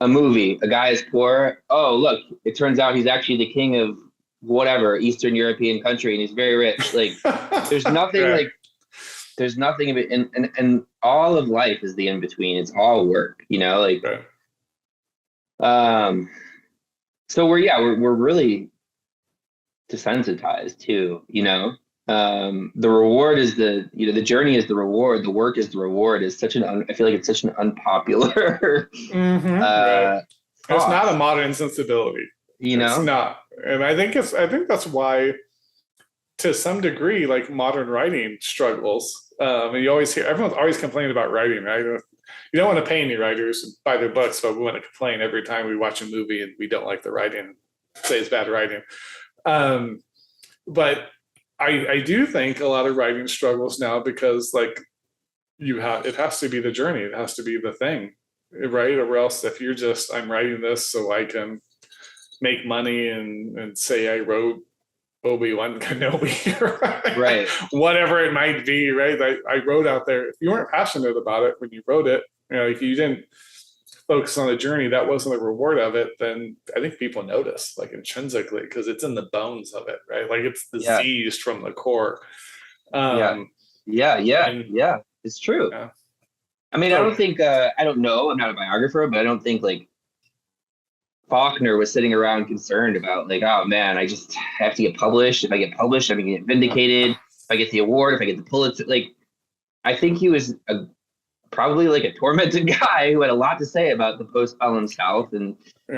a movie, a guy is poor. Oh, look, it turns out he's actually the king of whatever Eastern European country and he's very rich. Like there's nothing there's nothing of it. And all of life is the in-between. It's all work, so we're really desensitized too, the reward is the journey is the reward, the work is the reward is I feel like it's such an unpopular Right. It's not a modern sensibility, it's not. And I think that's why to some degree like modern writing struggles, and you always hear everyone's always complaining about writing, right? You don't want to pay any writers to buy their books, but we want to complain every time we watch a movie and we don't like the writing, say it's bad writing. But I do think a lot of writing struggles now because like it has to be the journey. It has to be the thing, right? Or else if you're just, I'm writing this so I can make money and say I wrote Obi-Wan Kenobi, right? Whatever it might be, right? I wrote out there. If you weren't passionate about it when you wrote it, if you didn't focus on the journey, that wasn't the reward of it, then I think people notice like intrinsically because it's in the bones of it, right? Like it's diseased from the core. It's true. Yeah. I mean, I don't think I don't know, I'm not a biographer, but I don't think like Faulkner was sitting around concerned about like, oh man, I just have to get published. If I get published, I'm gonna get vindicated. If I get the award, if I get the Pulitzer, like I think he was probably like a tormented guy who had a lot to say about the post-Pelham South, and he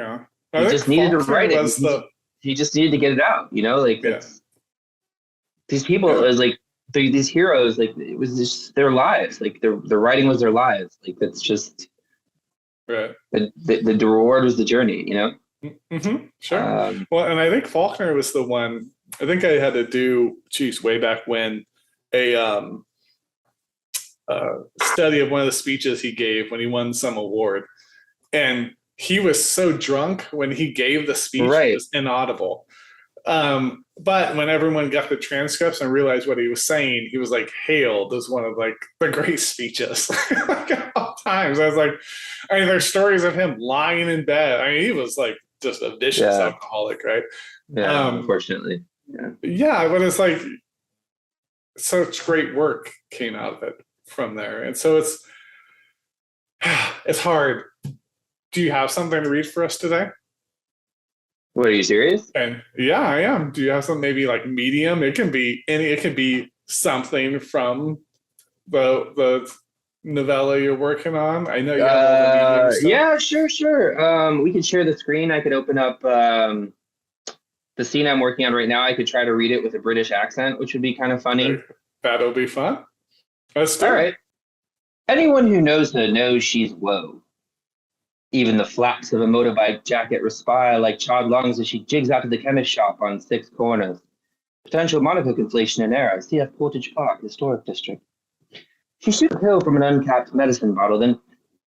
just needed to write it. He just needed to get it out, these people, it was like these heroes, like it was just their lives, like their writing was their lives, like that's just right. The reward was the journey, Sure. Well, and I think Faulkner was the one. I think I had to do, way back when, a study of one of the speeches he gave when he won some award, and he was so drunk when he gave the speech, it was inaudible. But when everyone got the transcripts and realized what he was saying, he was like hailed as one of like the great speeches like at all times. I was like, there's stories of him lying in bed. He was like just a vicious alcoholic, right? Yeah, unfortunately. Yeah, but it's like such great work came out of it from there, and so it's hard. Do you have something to read for us today? What, are you serious? And yeah, I am. Do you have some maybe like medium? It can be something from the novella you're working on. I know you have all the medium stuff. Yeah, sure. We could share the screen. I could open up the scene I'm working on right now. I could try to read it with a British accent, which would be kind of funny. That'll be fun. Let's do it. All right. Anyone who knows her knows she's woe. Even the flaps of a motorbike jacket respire like charred lungs as she jigs out to the chemist shop on 6 corners. Potential monocoque inflation in error. CF Portage Park, Historic District. She shoots a pill from an uncapped medicine bottle, then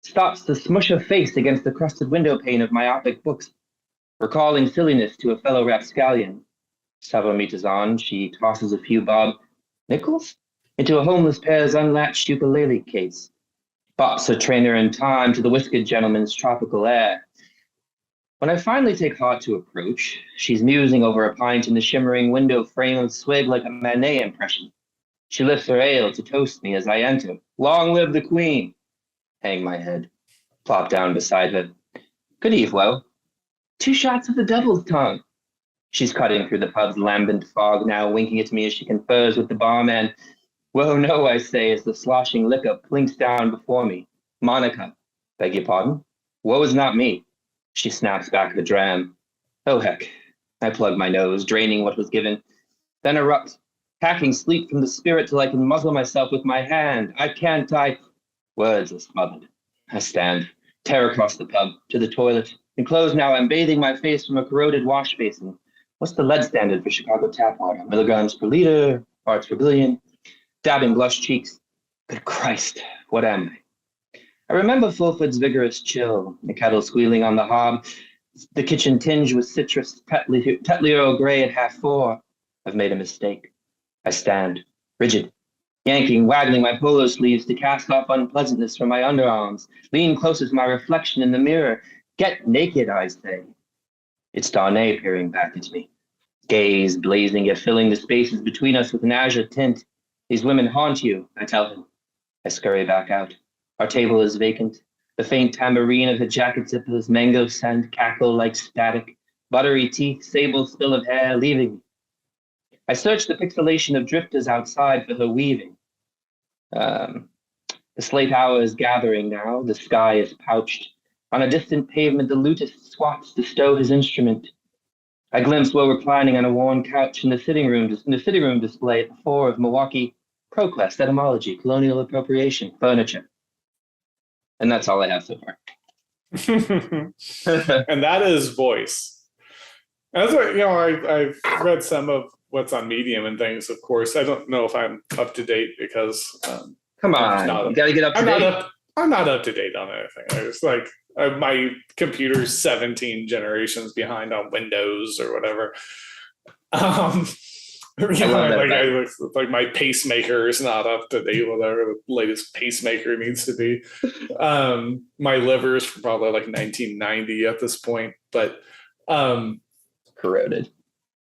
stops to smush her face against the crusted window pane of myopic books. Recalling silliness to a fellow rapscallion. Several meters on, she tosses a few bob nickels into a homeless pair's unlatched ukulele case. Bops her trainer in time to the whiskered gentleman's tropical air. When I finally take heart to approach, she's musing over a pint in the shimmering window frame of swig like a Manet impression. She lifts her ale to toast me as I enter. Long live the Queen! Hang my head. Plop down beside her. Good eve, Wo. 2 shots of the devil's tongue. She's cutting through the pub's lambent fog now, winking at me as she confers with the barman. Whoa, no, I say, as the sloshing liquor plinks down before me. Monica, beg your pardon? Woe is not me. She snaps back the dram. Oh, heck. I plug my nose, draining what was given, then erupt, hacking sleep from the spirit till I can muzzle myself with my hand. Words are smothered. I stand, tear across the pub, to the toilet. Enclosed now, I'm bathing my face from a corroded wash basin. What's the lead standard for Chicago tap water? Milligrams per liter, parts per billion. Dabbing blushed cheeks. Good Christ, what am I? I remember Fulford's vigorous chill, the kettle squealing on the hob, the kitchen tinged with citrus, Tetli Earl Grey at 4:30. I've made a mistake. I stand, rigid, yanking, waggling my polo sleeves to cast off unpleasantness from my underarms, lean closer to my reflection in the mirror. Get naked, I say. It's Darnay peering back at me, gaze blazing yet filling the spaces between us with an azure tint. These women haunt you, I tell him. I scurry back out. Our table is vacant. The faint tambourine of her jacket zippers, mango scent, cackle like static, buttery teeth, sable spill of hair, leaving me. I search the pixelation of drifters outside for her weaving. The slate hour is gathering now. The sky is pouched. On a distant pavement, the lutist squats to stow his instrument. I glimpse Will reclining on a worn couch in the sitting room display at the 4 of Milwaukee ProQuest, etymology, colonial appropriation, furniture. And that's all I have so far. And that is voice. As I've read some of what's on Medium and things, of course. I don't know if I'm up to date because come on, you gotta get up to date. I'm not up to date on anything. I was like, my computer's 17 generations behind on Windows or whatever. Like my pacemaker is not up to date, whatever the latest pacemaker needs to be. My liver is probably like 1990 at this point, but corroded.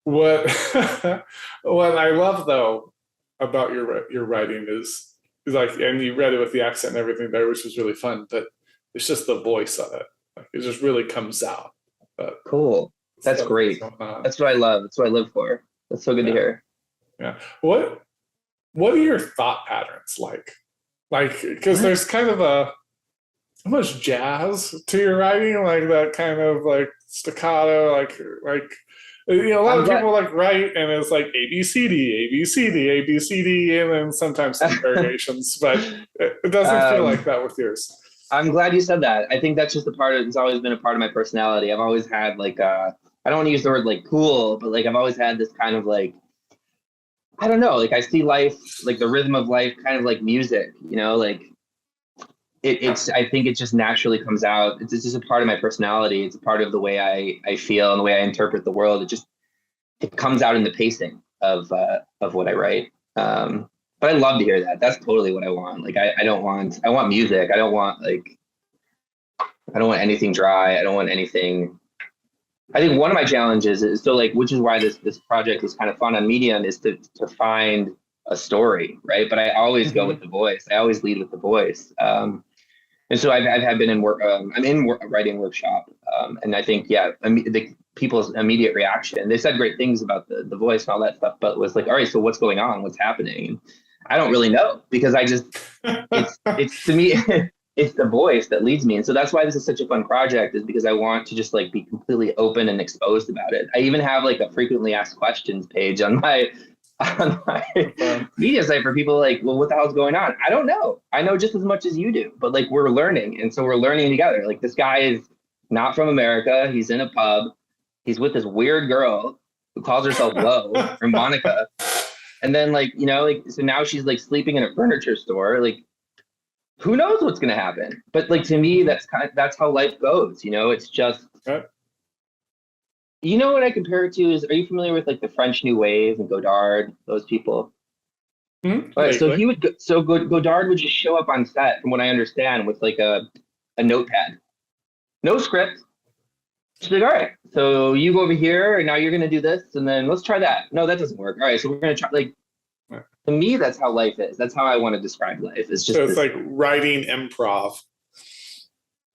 What I love though about your writing is like, and you read it with the accent and everything there, which was really fun, but it's just the voice of it. Like, it just really comes out. But cool. That's great. That's what I love. That's what I live for. That's so good to hear. Yeah. What are your thought patterns like? Like, because there's kind of how much jazz to your writing, like that kind of like staccato, like a lot of people like write and it's like A B C D, A B C D, A B C D, and then sometimes some variations, but it doesn't feel like that with yours. I'm glad you said that. I think that's just it's always been a part of my personality. I've always had like I don't want to use the word like cool, but like I've always had this kind of like, I don't know, like I see life, like the rhythm of life kind of like music, like I think it just naturally comes out. It's just a part of my personality. It's a part of the way I feel and the way I interpret the world. It comes out in the pacing of what I write. But I love to hear that. That's totally what I want. Like I want music. I don't want anything dry. I don't want anything. I think one of my challenges is which is why this project is kind of fun on Medium, is to find a story, right? But I always go with the voice. I always lead with the voice. And so I've been in work. I'm in a writing workshop, and I think the people's immediate reaction. They said great things about the voice and all that stuff, but it was like, all right, so what's going on? What's happening? And I don't really know, because it's to me. It's the voice that leads me. And so that's why this is such a fun project, is because I want to just like be completely open and exposed about it. I even have like a frequently asked questions page on my media site for people like, well, what the hell's going on? I don't know. I know just as much as you do, but like we're learning. And so we're learning together. Like this guy is not from America. He's in a pub. He's with this weird girl who calls herself Lo or Monica. And then so now she's like sleeping in a furniture store. Like, who knows what's going to happen? But like, to me, that's how life goes. It's just, You know what I compare it to is, are you familiar with like the French New Wave and Godard, those people? Right, so he would Godard would just show up on set, from what I understand, with like a notepad, no script. She's like, all right, so you go over here, and now you're gonna do this, and then let's try that. No, that doesn't work. All right, so we're gonna try. Like, to me, that's how life is. That's how I want to describe life. It's just, so it's like writing improv.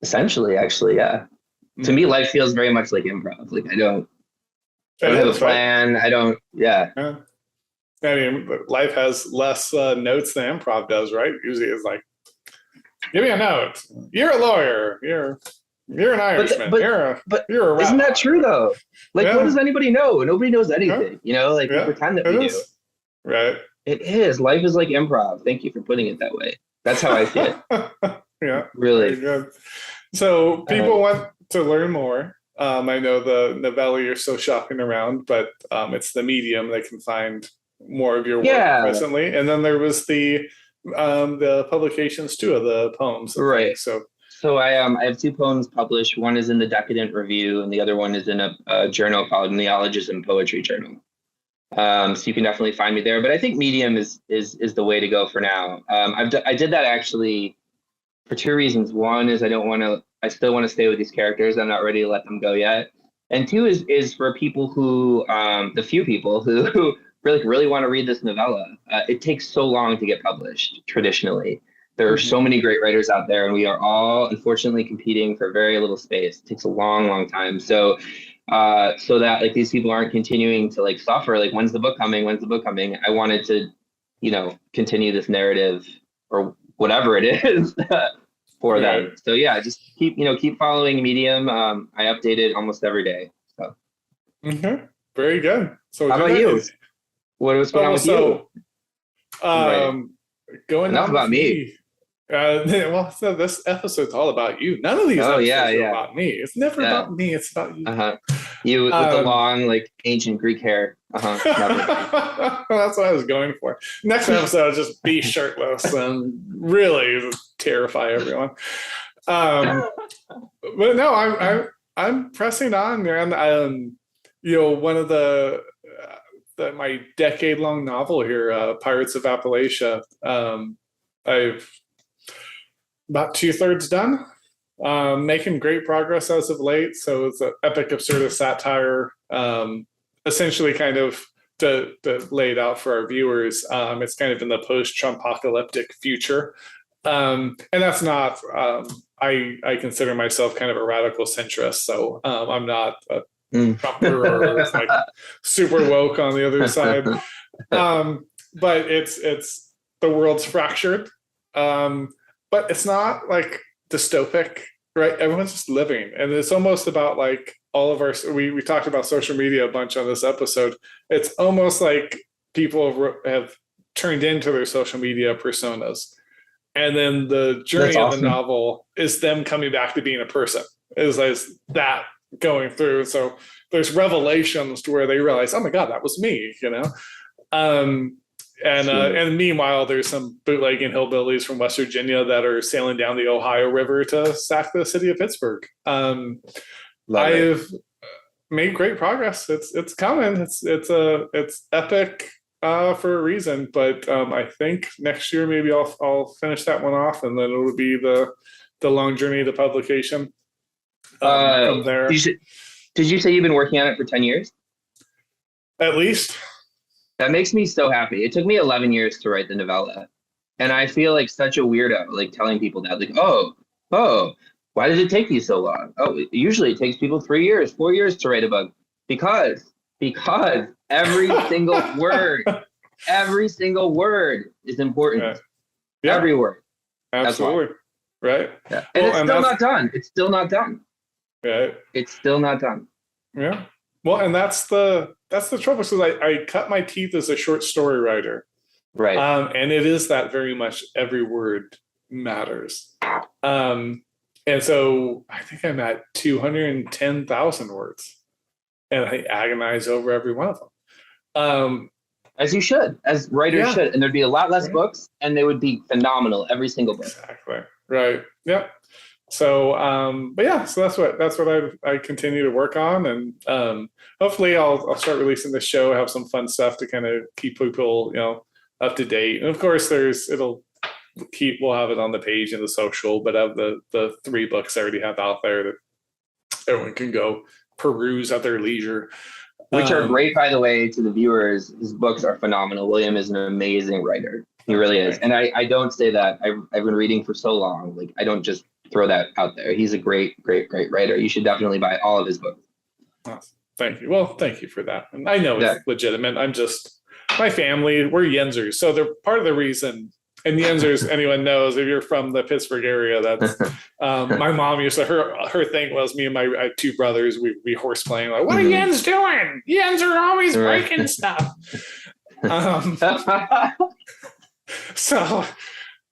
Essentially, actually, yeah. To me, life feels very much like improv. Like I don't have a plan. I don't. Yeah. I mean, life has less notes than improv does, right? Usually, it's like, give me a note. You're a lawyer. You're an Irishman. You're a rabbi. Isn't that true though? Like, what does anybody know? Nobody knows anything. You know, like we pretend that we do. Right. It is. Life is like improv. Thank you for putting it that way. That's how I see it. Yeah. Really. Very good. So people want to learn more. I know the novella you're still shopping around, but it's the Medium they can find more of your work presently. And then there was the publications too of the poems. Right. So I have 2 poems published. One is in the Decadent Review, and the other one is in a journal called Neologism Poetry Journal. So you can definitely find me there. But I think Medium is the way to go for now. I did that actually for 2 reasons. One is I still want to stay with these characters. I'm not ready to let them go yet. And 2 is for people who, the few people who really want to read this novella. It takes so long to get published traditionally. There are so many great writers out there, and we are all unfortunately competing for very little space. It takes a long, long time. So that like these people aren't continuing to like suffer, like when's the book coming? I wanted to, continue this narrative or whatever it is for them. So yeah, just keep following Medium. I update it almost every day. So very good. So how about you? What's going on with you? Going enough on about me. So this episode's all about you. None of these episodes are about me. It's never about me. It's about you. You with the long, like ancient Greek hair. That's what I was going for. Next episode, I'll just be shirtless and really terrify everyone. But no, I'm pressing on, man. One of my decade-long novel here, Pirates of Appalachia. I've about 2/3 done. Making great progress as of late. So it's an epic absurdist satire, essentially kind of to lay it out for our viewers. It's kind of in the post-Trump apocalyptic future. And that's not, I consider myself kind of a radical centrist. So I'm not a Trumper or like super woke on the other side. But it's the world's fractured. But it's not like dystopic, right? Everyone's just living. And it's almost about like all of our, we talked about social media a bunch on this episode. It's almost like people have turned into their social media personas. And then the journey of the novel is them coming back to being a person. Is like that going through. So there's revelations to where they realize, oh my God, that was me, And meanwhile, there's some bootlegging hillbillies from West Virginia that are sailing down the Ohio River to sack the city of Pittsburgh. I've made great progress. It's coming. It's epic for a reason. But I think next year maybe I'll finish that one off, and then it'll be the long journey to publication. From there. Did you say you've been working on it for 10 years? At least. That makes me so happy. It took me 11 years to write the novella. And I feel like such a weirdo, like telling people that, like, oh, why did it take you so long? Oh, usually it takes people 3 years, 4 years to write a book. Because every single word is important. Yeah. Every word. Absolutely. Right. Yeah. And it's still not done. It's still not done. Right. It's still not done. Yeah. Well, and that's the trouble. So I cut my teeth as a short story writer. Right. And it is that very much every word matters. And so I think I'm at 210,000 words. And I agonize over every one of them. As you should, as writers should. And there'd be a lot less books, and they would be phenomenal, every single book. Exactly. Right. Yep. So, but yeah, so that's what I continue to work on, and hopefully I'll start releasing the show, have some fun stuff to kind of keep people, up to date. And of course, we'll have it on the page and the social, but of the 3 books I already have out there that everyone can go peruse at their leisure. Which are great, by the way, to the viewers. His books are phenomenal. William is an amazing writer. He really is. And I don't say that. I've been reading for so long. Like, I don't just throw that out there. He's a great writer. You should definitely buy all of his books. Awesome. Thank you. Well, thank you for that. And I know it's legitimate. I'm just, my family, we're Yinzers. So they're part of the reason. And Yinzers, anyone knows, if you're from the Pittsburgh area, that's my mom used to, her thing was, me and I had 2 brothers, we horse playing, like, what are Yins doing? Yins are always breaking stuff. So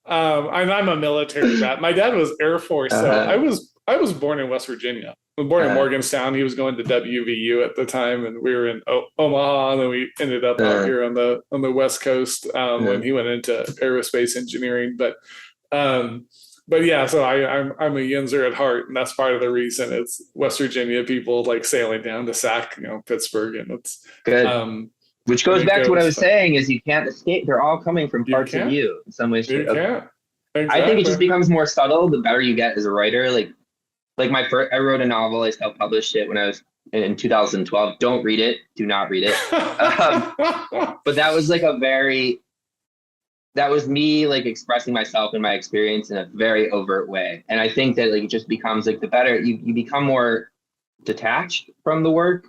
I'm a military rat. My dad was Air Force, so I was born in West Virginia. I was born in Morgantown. He was going to WVU at the time, and we were in Omaha, and then we ended up out here on the West Coast when he went into aerospace engineering. But yeah, so I'm a Yinzer at heart, and that's part of the reason. It's West Virginia people like sailing down to Sac, Pittsburgh, and it's good. Which goes back to what I was saying: is you can't escape. They're all coming from parts of you in some ways. You can't. Exactly. I think it just becomes more subtle the better you get as a writer. Like I wrote a novel. I self-published it when I was in 2012. Don't read it. Do not read it. But that was like that was me like expressing myself and my experience in a very overt way. And I think that like it just becomes like the better you become more detached from the work,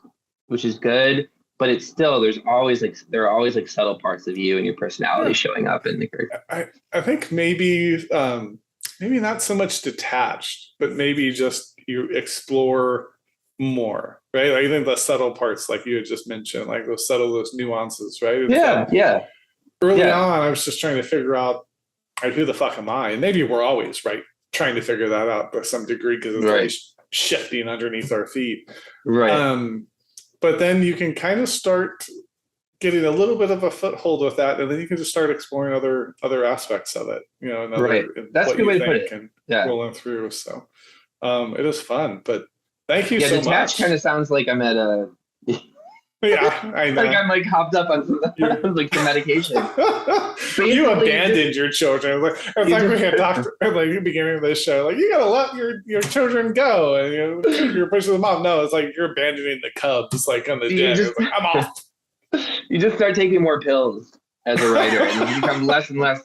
which is good. But it's still there are always like subtle parts of you and your personality showing up in the character. I think maybe not so much detached, but maybe just you explore more, right? Like, I think the subtle parts, like you had just mentioned, like those nuances, right? It's early on, I was just trying to figure out, like, who the fuck am I? And maybe we're always trying to figure that out to some degree because it's always shifting underneath our feet, right? But then you can kind of start getting a little bit of a foothold with that, and then you can just start exploring other aspects of it, That's a good way to put it. And rolling through. So it is fun, but thank you so much. Detached kind of sounds like I'm at a I know. Like I'm like hopped up on some medication. You abandoned your children. It's like we had talked at the beginning of this show. Like, you gotta let your children go, and you're pushing them off. No, it's like you're abandoning the cubs, like on the den. Like, I'm off. You just start taking more pills as a writer, and you become less and less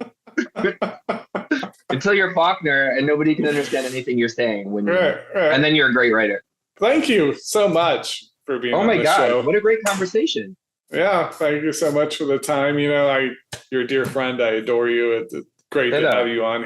until you're Faulkner, and nobody can understand anything you're saying. And then you're a great writer. Thank you so much for being on the show. What a great conversation. Yeah, thank you so much for the time. You're a dear friend. I adore you. It's great to have you on